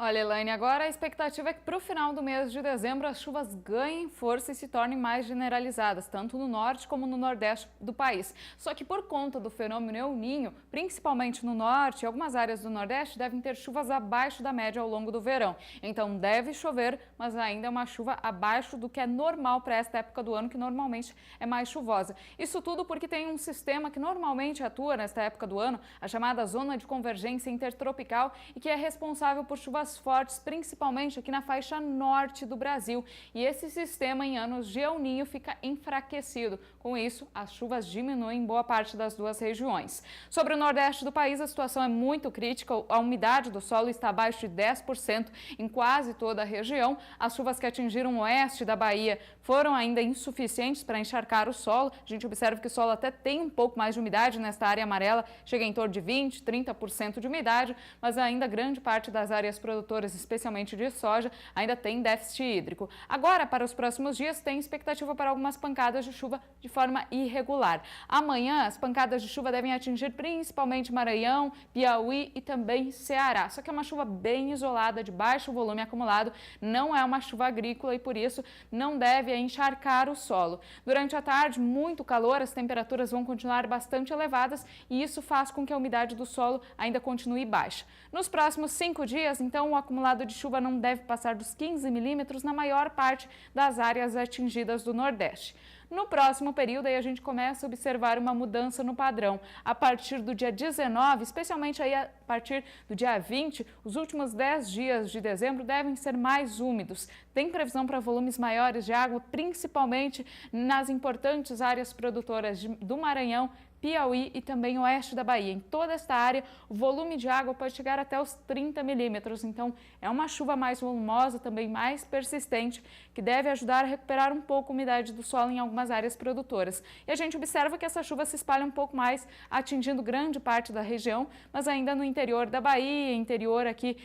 Olha, Elaine, agora a expectativa é que para o final do mês de dezembro as chuvas ganhem força e se tornem mais generalizadas, tanto no norte como no nordeste do país. Só que por conta do fenômeno El Niño, principalmente no norte e algumas áreas do nordeste, devem ter chuvas abaixo da média ao longo do verão. Então deve chover, mas ainda é uma chuva abaixo do que é normal para esta época do ano, que normalmente é mais chuvosa. Isso tudo porque tem um sistema que normalmente atua nesta época do ano, a chamada Zona de Convergência Intertropical, e que é responsável por chuvas fortes, principalmente aqui na faixa norte do Brasil. E esse sistema, em anos de El Niño, fica enfraquecido. Com isso, as chuvas diminuem em boa parte das duas regiões. Sobre o nordeste do país, a situação é muito crítica. A umidade do solo está abaixo de 10% em quase toda a região. As chuvas que atingiram o oeste da Bahia foram ainda insuficientes para encharcar o solo. A gente observa que o solo até tem um pouco mais de umidade nesta área amarela, chega em torno de 20%, 30% de umidade, mas ainda grande parte das áreas produtoras, especialmente de soja, ainda tem déficit hídrico. Agora, para os próximos dias, tem expectativa para algumas pancadas de chuva de forma irregular. Amanhã, as pancadas de chuva devem atingir principalmente Maranhão, Piauí e também Ceará. Só que é uma chuva bem isolada, de baixo volume acumulado, não é uma chuva agrícola e, por isso, não deve encharcar o solo. Durante a tarde, muito calor, as temperaturas vão continuar bastante elevadas e isso faz com que a umidade do solo ainda continue baixa. Nos próximos 5 dias, então, então o acumulado de chuva não deve passar dos 15 milímetros na maior parte das áreas atingidas do Nordeste. No próximo período, aí a gente começa a observar uma mudança no padrão. A partir do dia 19, especialmente aí a partir do dia 20, os últimos 10 dias de dezembro devem ser mais úmidos. Tem previsão para volumes maiores de água, principalmente nas importantes áreas produtoras do Maranhão, Piauí e também oeste da Bahia. Em toda esta área, o volume de água pode chegar até os 30 milímetros. Então, é uma chuva mais volumosa, também mais persistente, que deve ajudar a recuperar um pouco a umidade do solo em algumas áreas produtoras. E a gente observa que essa chuva se espalha um pouco mais, atingindo grande parte da região, mas ainda no interior da Bahia, interior aqui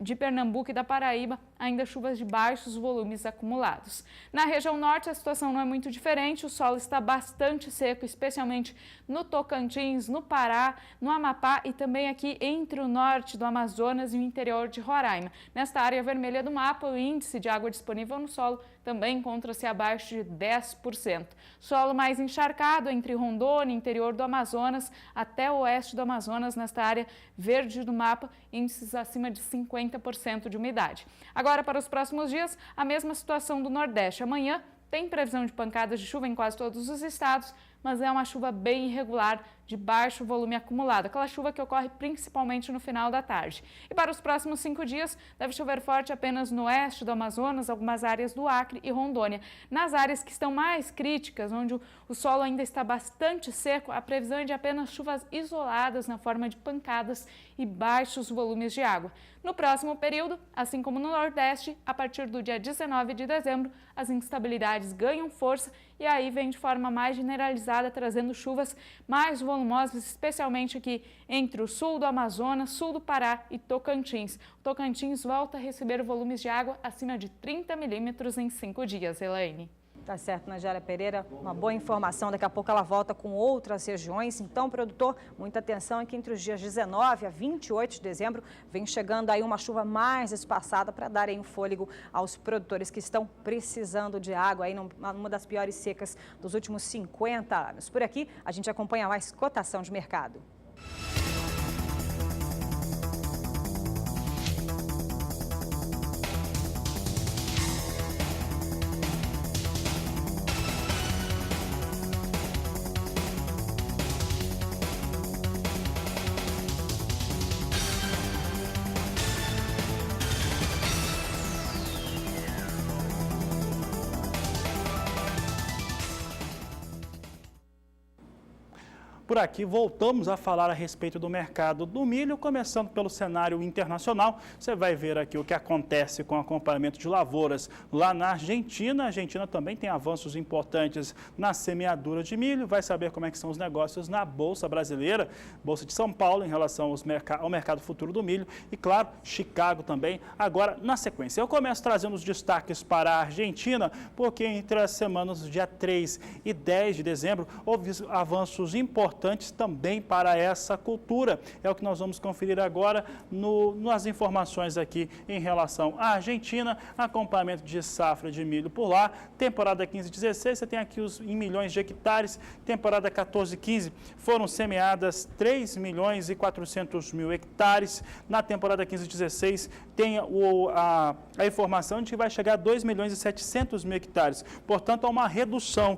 de Pernambuco e da Paraíba, ainda chuvas de baixos volumes acumulados. Na região norte, a situação não é muito diferente, o solo está bastante seco, especialmente no Tocantins, no Pará, no Amapá e também aqui entre o norte do Amazonas e o interior de Roraima. Nesta área vermelha do mapa, o índice de água disponível no solo também encontra-se abaixo de 10%. Solo mais encharcado entre Rondônia, interior do Amazonas, até o oeste do Amazonas, nesta área verde do mapa, índices acima de 50% de umidade. Agora, para os próximos dias, a mesma situação do Nordeste. Amanhã tem previsão de pancadas de chuva em quase todos os estados, mas é uma chuva bem irregular, de baixo volume acumulado, aquela chuva que ocorre principalmente no final da tarde. E para os próximos 5 dias, deve chover forte apenas no oeste do Amazonas, algumas áreas do Acre e Rondônia. Nas áreas que estão mais críticas, onde o solo ainda está bastante seco, a previsão é de apenas chuvas isoladas na forma de pancadas e baixos volumes de água. No próximo período, assim como no Nordeste, a partir do dia 19 de dezembro, as instabilidades ganham força e aí vem de forma mais generalizada, trazendo chuvas mais volumosas, especialmente aqui entre o sul do Amazonas, sul do Pará e Tocantins. O Tocantins volta a receber volumes de água acima de 30 milímetros em 5 dias, Elaine. Tá certo, Nagélia Pereira, uma boa informação. Daqui a pouco ela volta com outras regiões. Então, produtor, muita atenção aqui entre os dias 19 a 28 de dezembro. Vem chegando aí uma chuva mais espaçada para dar aí um fôlego aos produtores que estão precisando de água aí numa das piores secas dos últimos 50 anos. Por aqui, a gente acompanha mais cotação de mercado. Por aqui, voltamos a falar a respeito do mercado do milho, começando pelo cenário internacional. Você vai ver aqui o que acontece com o acompanhamento de lavouras lá na Argentina. A Argentina também tem avanços importantes na semeadura de milho. Vai saber como é que são os negócios na Bolsa Brasileira, Bolsa de São Paulo, em relação ao mercado futuro do milho. E, claro, Chicago também. Agora, na sequência, eu começo trazendo os destaques para a Argentina, porque entre as semanas do dia 3 e 10 de dezembro, houve avanços importantes também para essa cultura. É o que nós vamos conferir agora nas informações aqui em relação à Argentina, acompanhamento de safra de milho por lá, temporada 15-16, você tem aqui em milhões de hectares, temporada 14-15, foram semeadas 3 milhões e 400 mil hectares, na temporada 15-16 tem a informação de que vai chegar a 2 milhões e 700 mil hectares, portanto há uma redução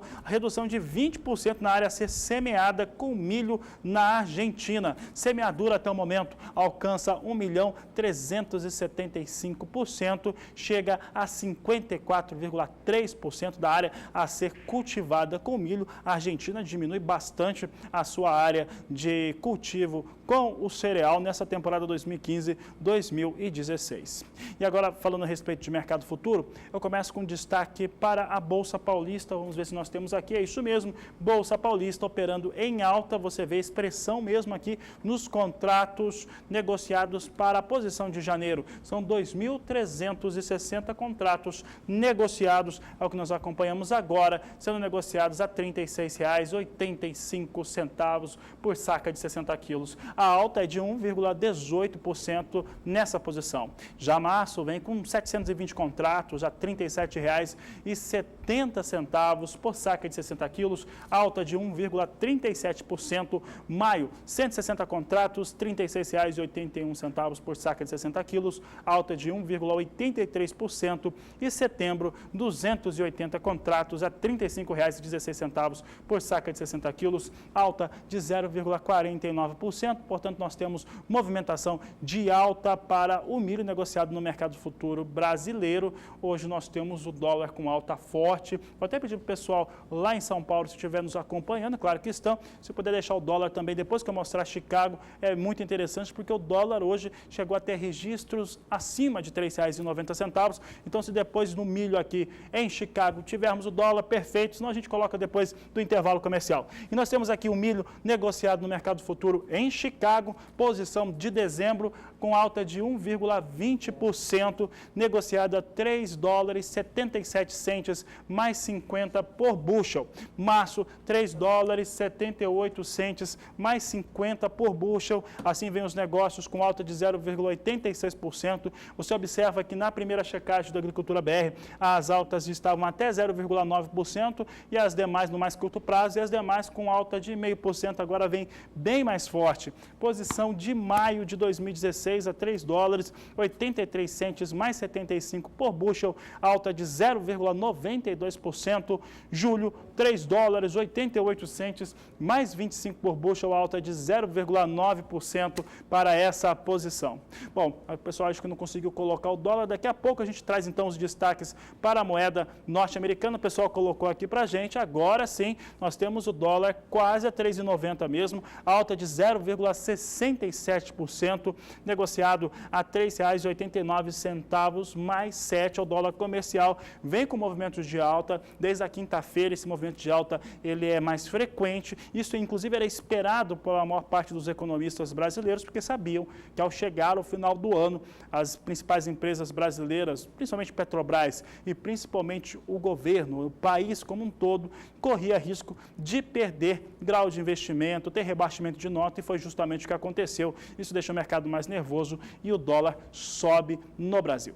de 20% na área a ser semeada com milho na Argentina. Semeadura até o momento alcança 1.375%, chega a 54,3% da área a ser cultivada com milho. A Argentina diminui bastante a sua área de cultivo com o cereal nessa temporada 2015-2016. E agora, falando a respeito de mercado futuro, eu começo com destaque para a Bolsa Paulista. Vamos ver se nós temos aqui, é isso mesmo, Bolsa Paulista operando em alta. Você vê a expressão mesmo aqui nos contratos negociados para a posição de janeiro. São 2.360 contratos negociados, é o que nós acompanhamos agora, sendo negociados a R$ 36,85 por saca de 60 quilos. A alta é de 1,18% nessa posição. Já março vem com 720 contratos a R$ 37,70 por saca de 60 quilos, alta de 1,37%. 7%. Maio, 160 contratos, R$ 36,81 por saca de 60 quilos, alta de 1,83%. E setembro, 280 contratos a R$ 35,16 por saca de 60 quilos, alta de 0,49%. Portanto, nós temos movimentação de alta para o milho negociado no mercado futuro brasileiro. Hoje nós temos o dólar com alta forte. Vou até pedir para o pessoal lá em São Paulo, se estiver nos acompanhando, claro que estão, se puder deixar o dólar também, depois que eu mostrar Chicago, é muito interessante, porque o dólar hoje chegou a ter registros acima de R$ 3,90. Então, se depois no milho aqui em Chicago tivermos o dólar perfeito, senão a gente coloca depois do intervalo comercial. E nós temos aqui o milho negociado no mercado futuro em Chicago, posição de dezembro, com alta de 1,20%, negociado a $3,77 mais 50 por bushel. Março, $3,78 mais 50 por bushel. Assim vem os negócios com alta de 0,86%. Você observa que na primeira checagem da Agricultura BR, as altas estavam até 0,9% e as demais no mais curto prazo, e as demais com alta de 0,5%, agora vem bem mais forte. Posição de maio de 2016 a $3,83 mais 75 por bushel, alta de 0,92%. Julho, $3,88 mais 25 por bushel, alta de 0,9% para essa posição. Bom, o pessoal acho que não conseguiu colocar o dólar. Daqui a pouco a gente traz então os destaques para a moeda norte-americana. O pessoal colocou aqui para a gente. Agora sim, nós temos o dólar quase a 3,90 mesmo, alta de 0,67%, negociado a R$ 3,89 mais 7 ao dólar comercial. Vem com movimentos de alta desde a quinta-feira. Esse movimento de alta ele é mais frequente. Isso inclusive era esperado pela maior parte dos economistas brasileiros, porque sabiam que ao chegar ao final do ano, as principais empresas brasileiras, principalmente Petrobras e principalmente o governo, o país como um todo, corria risco de perder grau de investimento, ter rebaixamento de nota, e foi justamente o que aconteceu. Isso deixa o mercado mais nervoso e o dólar sobe no Brasil.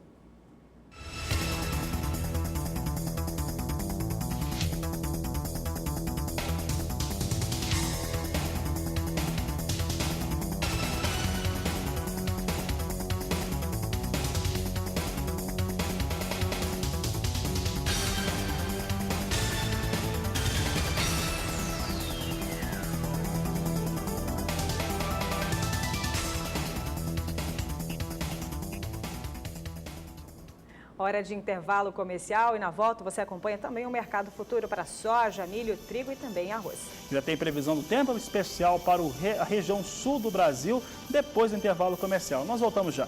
Hora de intervalo comercial, e na volta você acompanha também o mercado futuro para soja, milho, trigo e também arroz. Já tem previsão do tempo especial para a região sul do Brasil depois do intervalo comercial. Nós voltamos já.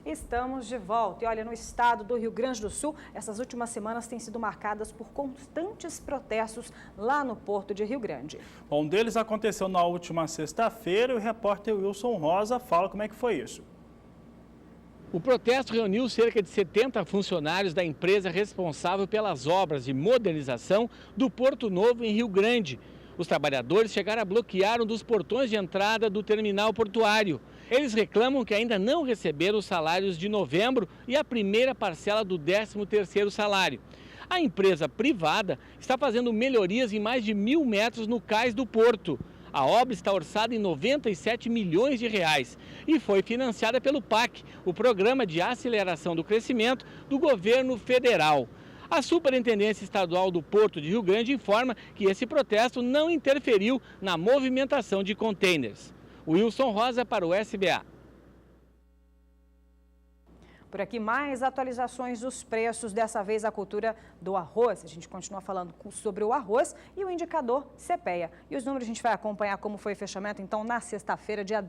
Estamos de volta. E olha, no estado do Rio Grande do Sul, essas últimas semanas têm sido marcadas por constantes protestos lá no Porto de Rio Grande. Um deles aconteceu na última sexta-feira e o repórter Wilson Rosa fala como é que foi isso. O protesto reuniu cerca de 70 funcionários da empresa responsável pelas obras de modernização do Porto Novo em Rio Grande. Os trabalhadores chegaram a bloquear um dos portões de entrada do terminal portuário. Eles reclamam que ainda não receberam os salários de novembro e a primeira parcela do 13º salário. A empresa privada está fazendo melhorias em mais de 1.000 metros no cais do porto. A obra está orçada em 97 milhões de reais e foi financiada pelo PAC, o Programa de Aceleração do Crescimento do Governo Federal. A Superintendência Estadual do Porto de Rio Grande informa que esse protesto não interferiu na movimentação de contêineres. Wilson Rosa para o SBA. Por aqui, mais atualizações dos preços, dessa vez a cultura do arroz. A gente continua falando sobre o arroz e o indicador CPEA. E os números a gente vai acompanhar como foi o fechamento, então, na sexta-feira, dia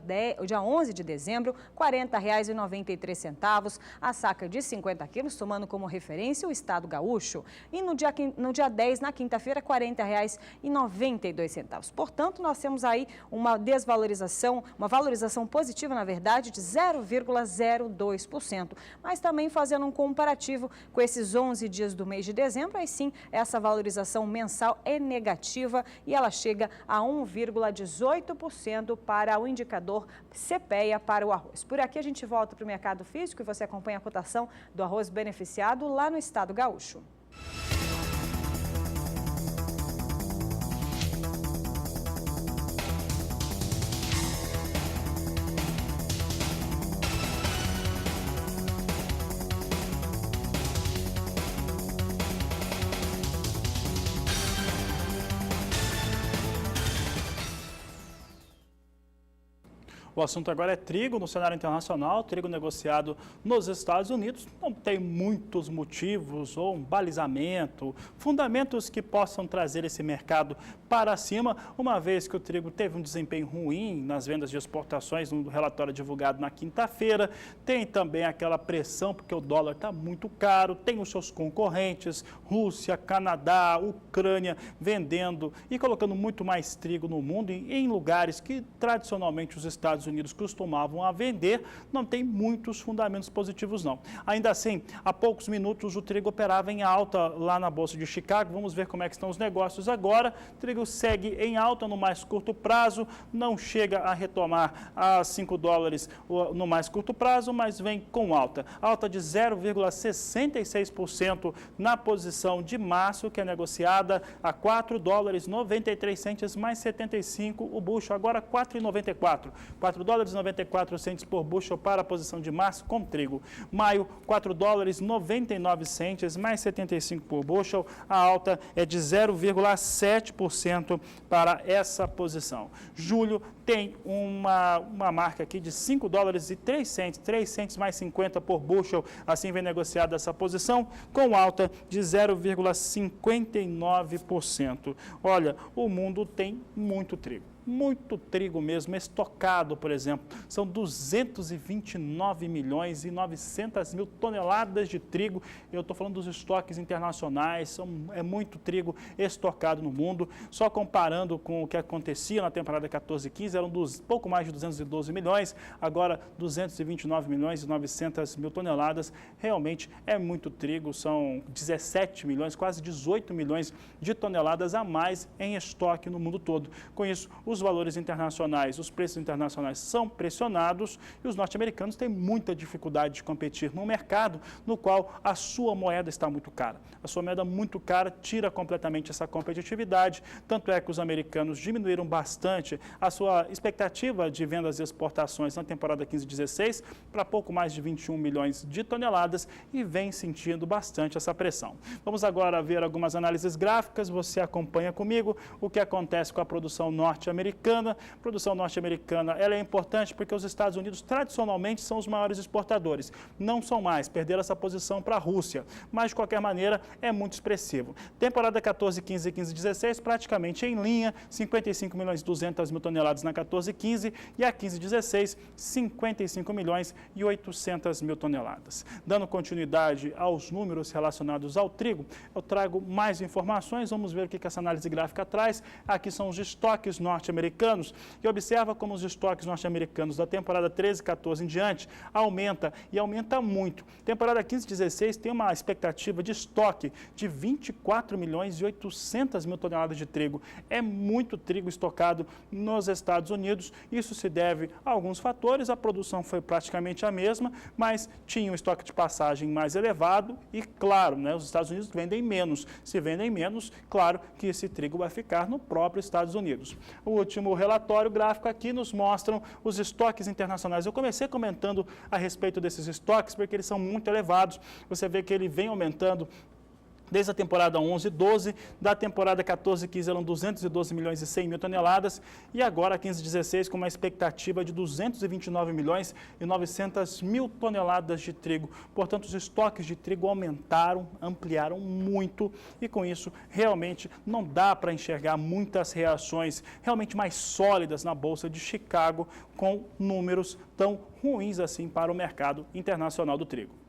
11 de dezembro, R$ 40,93, a saca de 50 quilos, tomando como referência o estado gaúcho. E no dia 10, na quinta-feira, R$ 40,92. Portanto, nós temos aí uma valorização positiva, na verdade, de 0,02%. Mas também fazendo um comparativo com esses 11 dias do mês de dezembro, aí sim, essa valorização mensal é negativa e ela chega a 1,18% para o indicador CPEA para o arroz. Por aqui a gente volta para o mercado físico e você acompanha a cotação do arroz beneficiado lá no estado gaúcho. O assunto agora é trigo no cenário internacional, trigo negociado nos Estados Unidos. Não tem muitos motivos ou um balizamento, fundamentos que possam trazer esse mercado para cima, uma vez que o trigo teve um desempenho ruim nas vendas de exportações no relatório divulgado na quinta-feira. Tem também aquela pressão, porque o dólar está muito caro, tem os seus concorrentes, Rússia, Canadá, Ucrânia, vendendo e colocando muito mais trigo no mundo em lugares que tradicionalmente os Estados Unidos costumavam a vender. Não tem muitos fundamentos positivos não. Ainda assim, há poucos minutos o trigo operava em alta lá na Bolsa de Chicago. Vamos ver como é que estão os negócios agora. O trigo segue em alta no mais curto prazo, não chega a retomar a 5 dólares no mais curto prazo, mas vem com alta. Alta de 0,66% na posição de março, que é negociada a 4 dólares 93 centes mais 75 o bushel, agora 4,94. 4 dólares 94 centes por bushel para a posição de março com trigo. Maio, 4 dólares 99 centes mais 75 por bushel. A alta é de 0,7% para essa posição. Julho tem uma marca aqui de 5 dólares e 3 centes mais 50 por bushel. Assim vem negociada essa posição com alta de 0,59%. Olha, o mundo tem muito trigo. Muito trigo mesmo, estocado, por exemplo. São 229 milhões e 900 mil toneladas de trigo. Eu estou falando dos estoques internacionais, é muito trigo estocado no mundo. Só comparando com o que acontecia na temporada 14-15, eram pouco mais de 212 milhões, agora 229 milhões e 900 mil toneladas. Realmente é muito trigo, são 17 milhões, quase 18 milhões de toneladas a mais em estoque no mundo todo. Com isso, os valores internacionais, os preços internacionais são pressionados e os norte-americanos têm muita dificuldade de competir num mercado no qual a sua moeda está muito cara. A sua moeda muito cara tira completamente essa competitividade, tanto é que os americanos diminuíram bastante a sua expectativa de vendas e exportações na temporada 15-16 para pouco mais de 21 milhões de toneladas e vem sentindo bastante essa pressão. Vamos agora ver algumas análises gráficas, você acompanha comigo o que acontece com a produção norte-americana. A produção norte-americana ela é importante porque os Estados Unidos tradicionalmente são os maiores exportadores. Não são mais, perderam essa posição para a Rússia, mas de qualquer maneira é muito expressivo. Temporada 14-15 e 15-16 praticamente em linha, 55 milhões e 200 mil toneladas na 14-15 e a 15-16, 55 milhões e 800 mil toneladas. Dando continuidade aos números relacionados ao trigo, eu trago mais informações, vamos ver o que essa análise gráfica traz. Aqui são os estoques norte-americanos e observa como os estoques norte-americanos da temporada 13-14 em diante aumenta e aumenta muito. Temporada 15-16 tem uma expectativa de estoque de 24 milhões e 800 mil toneladas de trigo. É muito trigo estocado nos Estados Unidos. Isso se deve a alguns fatores. A produção foi praticamente a mesma, mas tinha um estoque de passagem mais elevado e, claro, os Estados Unidos vendem menos. Se vendem menos, claro que esse trigo vai ficar no próprio Estados Unidos. O último relatório gráfico aqui nos mostram os estoques internacionais. Eu comecei comentando a respeito desses estoques porque eles são muito elevados. Você vê que ele vem aumentando desde a temporada 11-12, da temporada 14-15 eram 212 milhões e 100 mil toneladas e agora 15-16 com uma expectativa de 229 milhões e 900 mil toneladas de trigo. Portanto, os estoques de trigo aumentaram, ampliaram muito e com isso realmente não dá para enxergar muitas reações realmente mais sólidas na Bolsa de Chicago com números tão ruins assim para o mercado internacional do trigo.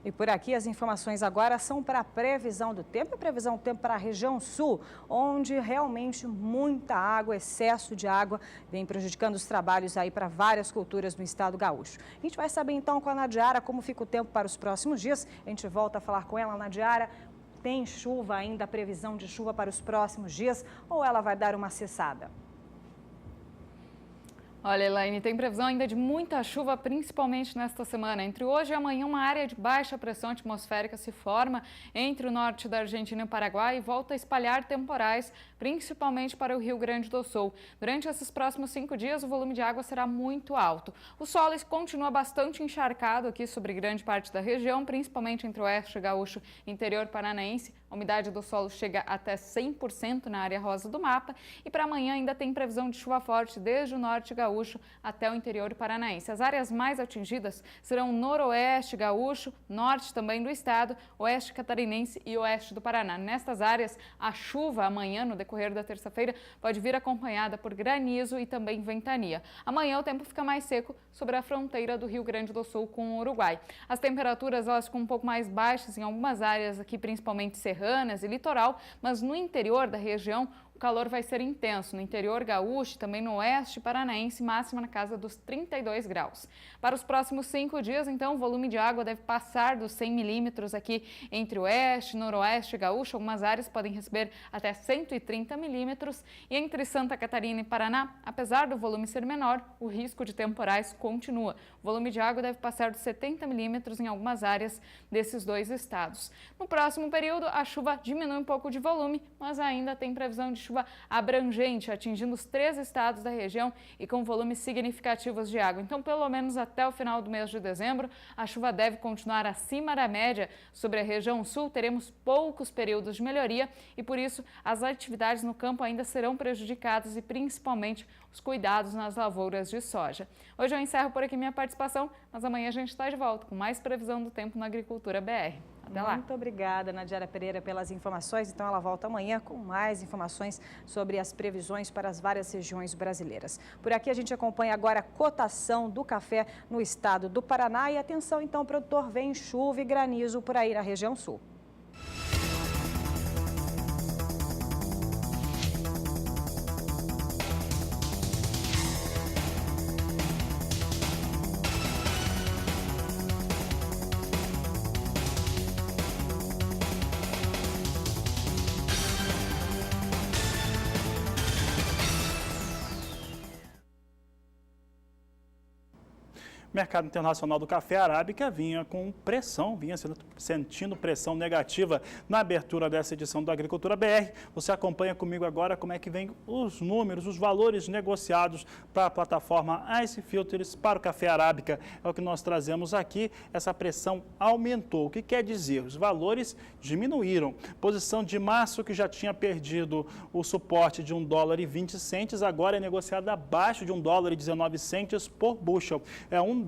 E por aqui as informações agora são para a previsão do tempo, a previsão do tempo para a região sul, onde realmente muita água, excesso de água, vem prejudicando os trabalhos aí para várias culturas no estado gaúcho. A gente vai saber então com a Nadiara como fica o tempo para os próximos dias. A gente volta a falar com ela, Nadiara. Tem chuva ainda, previsão de chuva para os próximos dias ou ela vai dar uma cessada? Olha, Elaine, tem previsão ainda de muita chuva, principalmente nesta semana. Entre hoje e amanhã, uma área de baixa pressão atmosférica se forma entre o norte da Argentina e o Paraguai e volta a espalhar temporais, principalmente para o Rio Grande do Sul. Durante esses próximos 5 dias, o volume de água será muito alto. O solo continua bastante encharcado aqui sobre grande parte da região, principalmente entre o oeste gaúcho e interior paranaense. A umidade do solo chega até 100% na área rosa do mapa e para amanhã ainda tem previsão de chuva forte desde o norte gaúcho até o interior paranaense. As áreas mais atingidas serão noroeste gaúcho, norte também do estado, oeste catarinense e oeste do Paraná. Nestas áreas, a chuva amanhã, no decorrer da terça-feira, pode vir acompanhada por granizo e também ventania. Amanhã o tempo fica mais seco sobre a fronteira do Rio Grande do Sul com o Uruguai. As temperaturas elas ficam um pouco mais baixas em algumas áreas aqui, principalmente serranas e litoral, mas no interior da região o calor vai ser intenso. No interior gaúcho, também no oeste paranaense, máxima na casa dos 32 graus. Para os próximos 5 dias, então, o volume de água deve passar dos 100 milímetros aqui entre o oeste e noroeste gaúcho. Algumas áreas podem receber até 130 milímetros. E entre Santa Catarina e Paraná, apesar do volume ser menor, o risco de temporais continua. O volume de água deve passar dos 70 milímetros em algumas áreas desses dois estados. No próximo período, a chuva diminui um pouco de volume, mas ainda tem previsão de chuva abrangente, atingindo os 3 estados da região e com volumes significativos de água. Então, pelo menos até o final do mês de dezembro, a chuva deve continuar acima da média. Sobre a região sul, teremos poucos períodos de melhoria e, por isso, as atividades no campo ainda serão prejudicadas e, principalmente, os cuidados nas lavouras de soja. Hoje eu encerro por aqui minha participação, mas amanhã a gente está de volta com mais previsão do tempo na Agricultura BR. Até lá. Muito obrigada, Nadiara Pereira, pelas informações. Então, ela volta amanhã com mais informações sobre as previsões para as várias regiões brasileiras. Por aqui, a gente acompanha agora a cotação do café no estado do Paraná. E atenção, então, produtor, vem chuva e granizo por aí na região sul. O mercado internacional do café arábica vinha com pressão, vinha sentindo pressão negativa na abertura dessa edição do Agricultura BR. Você acompanha comigo agora como é que vem os números, os valores negociados para a plataforma Ice Filters para o café arábica. É o que nós trazemos aqui, essa pressão aumentou. O que quer dizer? Os valores diminuíram. Posição de março, que já tinha perdido o suporte de $1,20, agora é negociada abaixo de $1,19 por bushel. É $1,18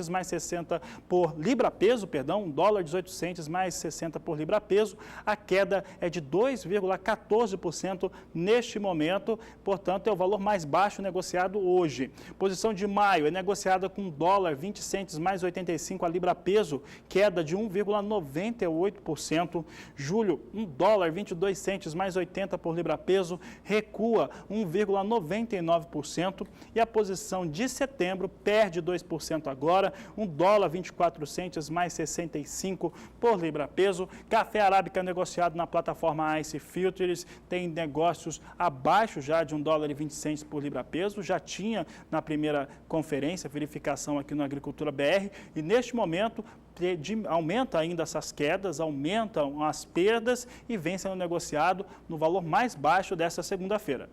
mais 60 por libra-peso, perdão, $1,18 mais 60 por libra-peso. A queda é de 2,14% neste momento, portanto, é o valor mais baixo negociado hoje. Posição de maio é negociada com $1,20 mais 85 a libra-peso, queda de 1,98%. Julho, $1,22 mais 80 por libra-peso, recua 1,99%. E a posição de setembro perde 2% agora, $1,24 mais 65 por libra-peso. Café arábica negociado na plataforma Ice Filters tem negócios abaixo já de $1,20 por libra-peso. Já tinha na primeira conferência, verificação aqui no Agricultura BR, e neste momento aumenta ainda essas quedas, aumentam as perdas e vem sendo negociado no valor mais baixo dessa segunda-feira.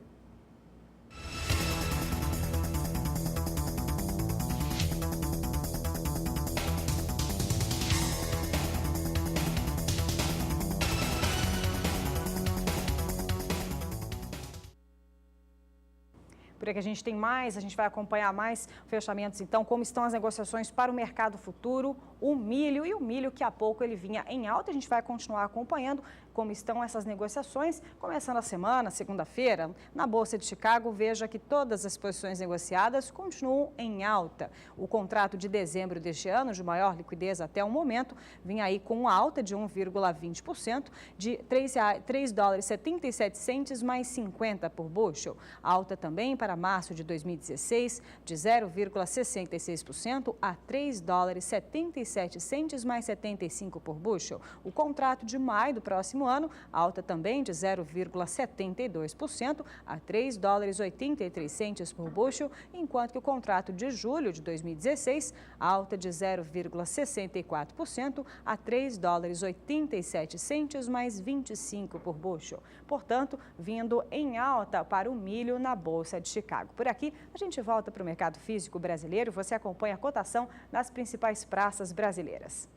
Por aqui a gente tem mais, a gente vai acompanhar mais fechamentos, então, como estão as negociações para o mercado futuro, o milho, e o milho que há pouco ele vinha em alta, a gente vai continuar acompanhando, como estão essas negociações, começando a semana, segunda-feira, na Bolsa de Chicago, veja que todas as posições negociadas continuam em alta. O contrato de dezembro deste ano, de maior liquidez até o momento, vinha aí com uma alta de 1,20%, de $3,77 mais 50 por bushel. Alta também para março de 2016, de 0,66% a $3,77 mais 75 por bushel. O contrato de maio do próximo ano, alta também de 0,72% a $3,83 por bushel, enquanto que o contrato de julho de 2016, alta de 0,64% a $3,87 mais 25 por bushel. Portanto, vindo em alta para o milho na Bolsa de Chicago. Por aqui, a gente volta para o mercado físico brasileiro. Você acompanha a cotação nas principais praças brasileiras.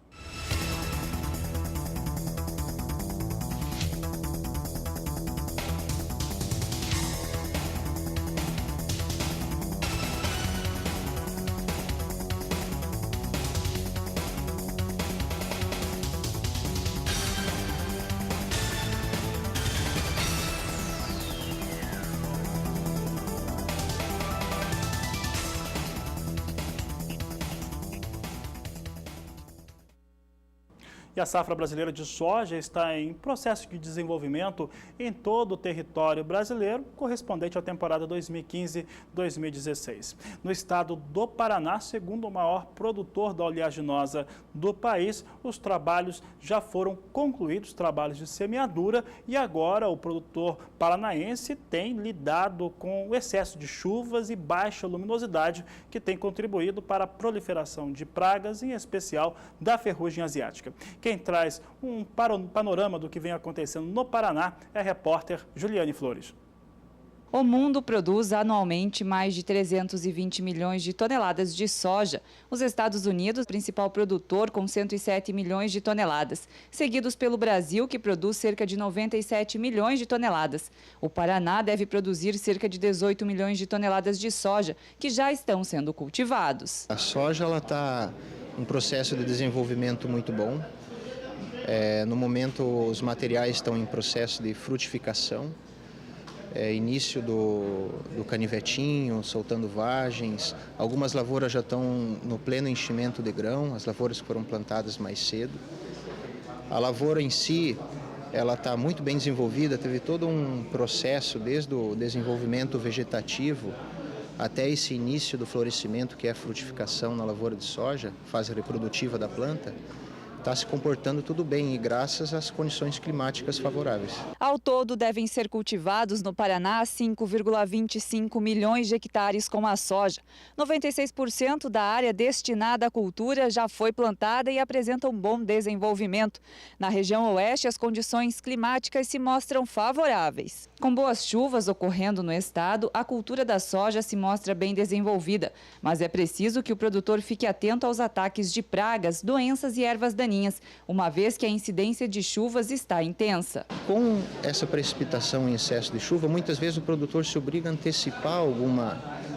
E a safra brasileira de soja está em processo de desenvolvimento em todo o território brasileiro, correspondente à temporada 2015-2016. No estado do Paraná, segundo o maior produtor da oleaginosa do país, os trabalhos já foram concluídos, trabalhos de semeadura, e agora o produtor paranaense tem lidado com o excesso de chuvas e baixa luminosidade, que tem contribuído para a proliferação de pragas, em especial da ferrugem asiática. Quem traz um panorama do que vem acontecendo no Paraná é a repórter Juliane Flores. O mundo produz anualmente mais de 320 milhões de toneladas de soja. Os Estados Unidos, principal produtor, com 107 milhões de toneladas, seguidos pelo Brasil, que produz cerca de 97 milhões de toneladas. O Paraná deve produzir cerca de 18 milhões de toneladas de soja, que já estão sendo cultivados. A soja está em um processo de desenvolvimento muito bom. No momento, os materiais estão em processo de frutificação. Início do canivetinho, soltando vagens. Algumas lavouras já estão no pleno enchimento de grão, as lavouras que foram plantadas mais cedo. A lavoura em si, ela está muito bem desenvolvida, teve todo um processo desde o desenvolvimento vegetativo até esse início do florescimento, que é a frutificação na lavoura de soja, fase reprodutiva da planta. Está se comportando tudo bem e graças às condições climáticas favoráveis. Ao todo, devem ser cultivados no Paraná 5,25 milhões de hectares com a soja. 96% da área destinada à cultura já foi plantada e apresenta um bom desenvolvimento. Na região oeste, as condições climáticas se mostram favoráveis. Com boas chuvas ocorrendo no estado, a cultura da soja se mostra bem desenvolvida, mas é preciso que o produtor fique atento aos ataques de pragas, doenças e ervas daninhas, uma vez que a incidência de chuvas está intensa. Com essa precipitação em excesso de chuva, muitas vezes o produtor se obriga a antecipar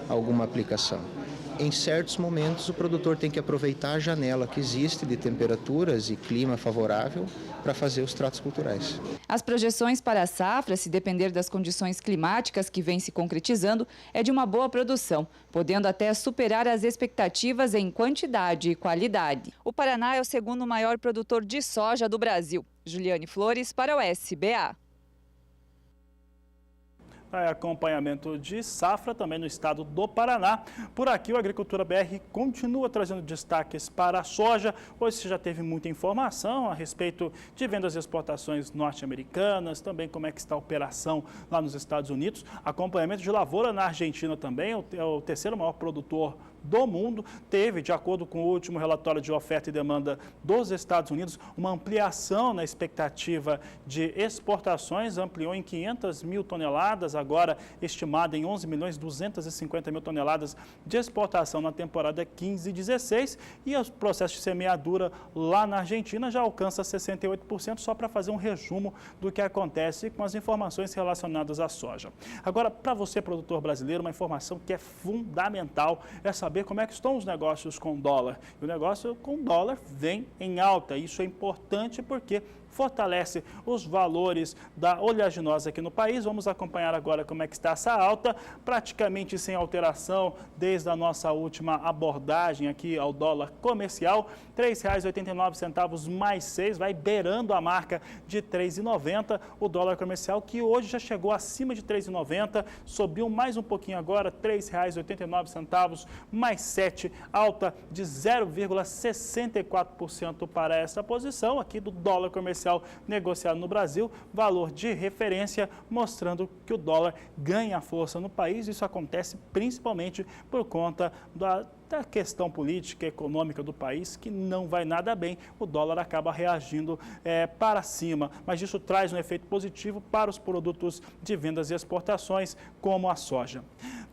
alguma aplicação. Em certos momentos, o produtor tem que aproveitar a janela que existe de temperaturas e clima favorável para fazer os tratos culturais. As projeções para a safra, se depender das condições climáticas que vêm se concretizando, é de uma boa produção, podendo até superar as expectativas em quantidade e qualidade. O Paraná é o segundo maior produtor de soja do Brasil. Juliane Flores para o SBA. Acompanhamento de safra também no estado do Paraná. Por aqui, o Agricultura BR continua trazendo destaques para a soja. Hoje você já teve muita informação a respeito de vendas e exportações norte-americanas, também como é que está a operação lá nos Estados Unidos. Acompanhamento de lavoura na Argentina também, é o terceiro maior produtor do mundo. Teve, de acordo com o último relatório de oferta e demanda dos Estados Unidos, uma ampliação na expectativa de exportações, ampliou em 500 mil toneladas, agora estimada em 11 milhões 250 mil toneladas de exportação na temporada 15 e 16, e o processo de semeadura lá na Argentina já alcança 68%, só para fazer um resumo do que acontece com as informações relacionadas à soja. Agora, para você, produtor brasileiro, uma informação que é fundamental é saber como é que estão os negócios com dólar. E o negócio com dólar vem em alta. Isso é importante porque fortalece os valores da oleaginosa aqui no país. Vamos acompanhar agora como é que está essa alta, praticamente sem alteração desde a nossa última abordagem aqui ao dólar comercial. R$ 3,89 mais 6, vai beirando a marca de R$ 3,90. O dólar comercial que hoje já chegou acima de R$ 3,90, subiu mais um pouquinho agora, R$ 3,89 mais 7, alta de 0,64% para essa posição aqui do dólar comercial negociado no Brasil, valor de referência, mostrando que o dólar ganha força no país. Isso acontece principalmente por conta da questão política e econômica do país, que não vai nada bem, o dólar acaba reagindo para cima, mas isso traz um efeito positivo para os produtos de vendas e exportações, como a soja.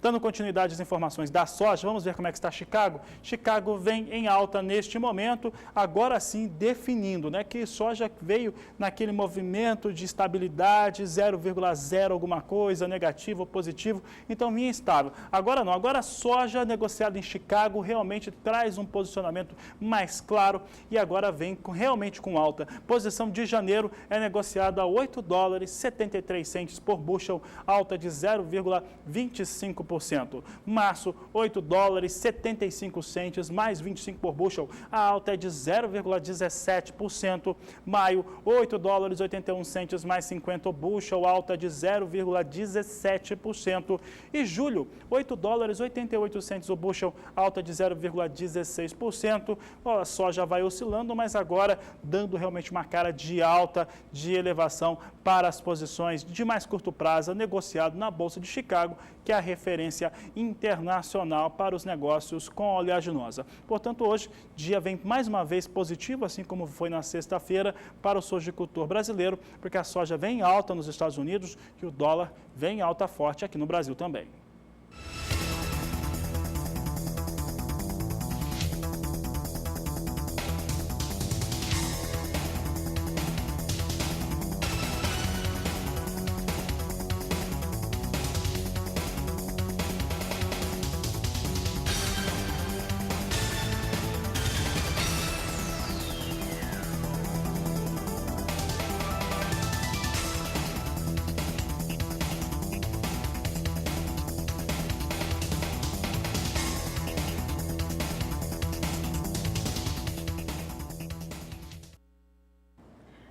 Dando continuidade às informações da soja, vamos ver como é que está Chicago. Chicago vem em alta neste momento, agora sim definindo, que soja veio naquele movimento de estabilidade, 0,0 alguma coisa, negativo ou positivo, então vinha estável. Agora não, agora a soja negociada em Chicago realmente traz um posicionamento mais claro e agora vem realmente com alta. Posição de janeiro é negociada a $8,73 por bushel, alta de 0,25%. Março, $8,75 mais 25 por bushel, a alta é de 0,17%. Maio, $8,81 mais 50 bushel, alta de 0,17%. E julho, $8,88 o bushel, alta de 0,16%. A soja vai oscilando, mas agora dando realmente uma cara de alta, de elevação para as posições de mais curto prazo, negociado na Bolsa de Chicago, que é a referência internacional para os negócios com a oleaginosa. Portanto, hoje, dia vem mais uma vez positivo, assim como foi na sexta-feira, para o sojicultor brasileiro, porque a soja vem alta nos Estados Unidos e o dólar vem alta forte aqui no Brasil também.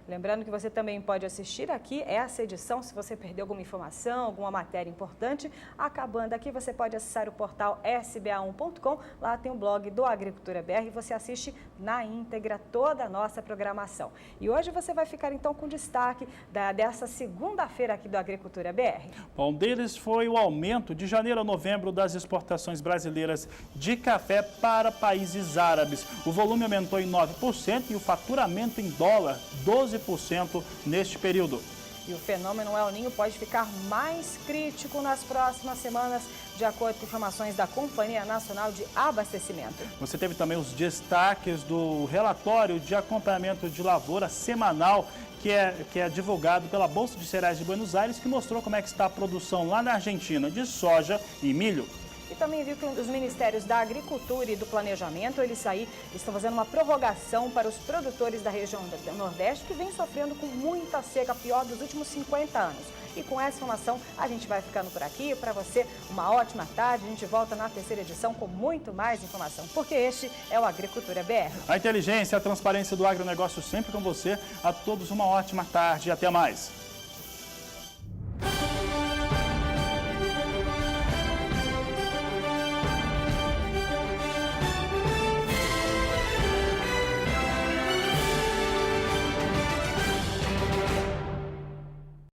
Lembrando que você também pode assistir aqui essa edição, se você perdeu alguma informação, alguma matéria importante. Acabando aqui, você pode acessar o portal sba1.com, lá tem o blog do Agricultura BR e você assiste na íntegra toda a nossa programação. E hoje você vai ficar então com destaque dessa segunda-feira aqui do Agricultura BR. Um deles foi o aumento de janeiro a novembro das exportações brasileiras de café para países árabes. O volume aumentou em 9% e o faturamento em dólar 12% neste período. E o fenômeno El Niño pode ficar mais crítico nas próximas semanas, de acordo com informações da Companhia Nacional de Abastecimento. Você teve também os destaques do relatório de acompanhamento de lavoura semanal que é divulgado pela Bolsa de Cereais de Buenos Aires, que mostrou como é que está a produção lá na Argentina de soja e milho. E também viu que os Ministérios da Agricultura e do Planejamento, eles aí estão fazendo uma prorrogação para os produtores da região do Nordeste, que vem sofrendo com muita seca, pior dos últimos 50 anos. E com essa informação, a gente vai ficando por aqui. Para você, uma ótima tarde. A gente volta na terceira edição com muito mais informação, porque este é o Agricultura BR. A inteligência, a transparência do agronegócio sempre com você. A todos uma ótima tarde e até mais.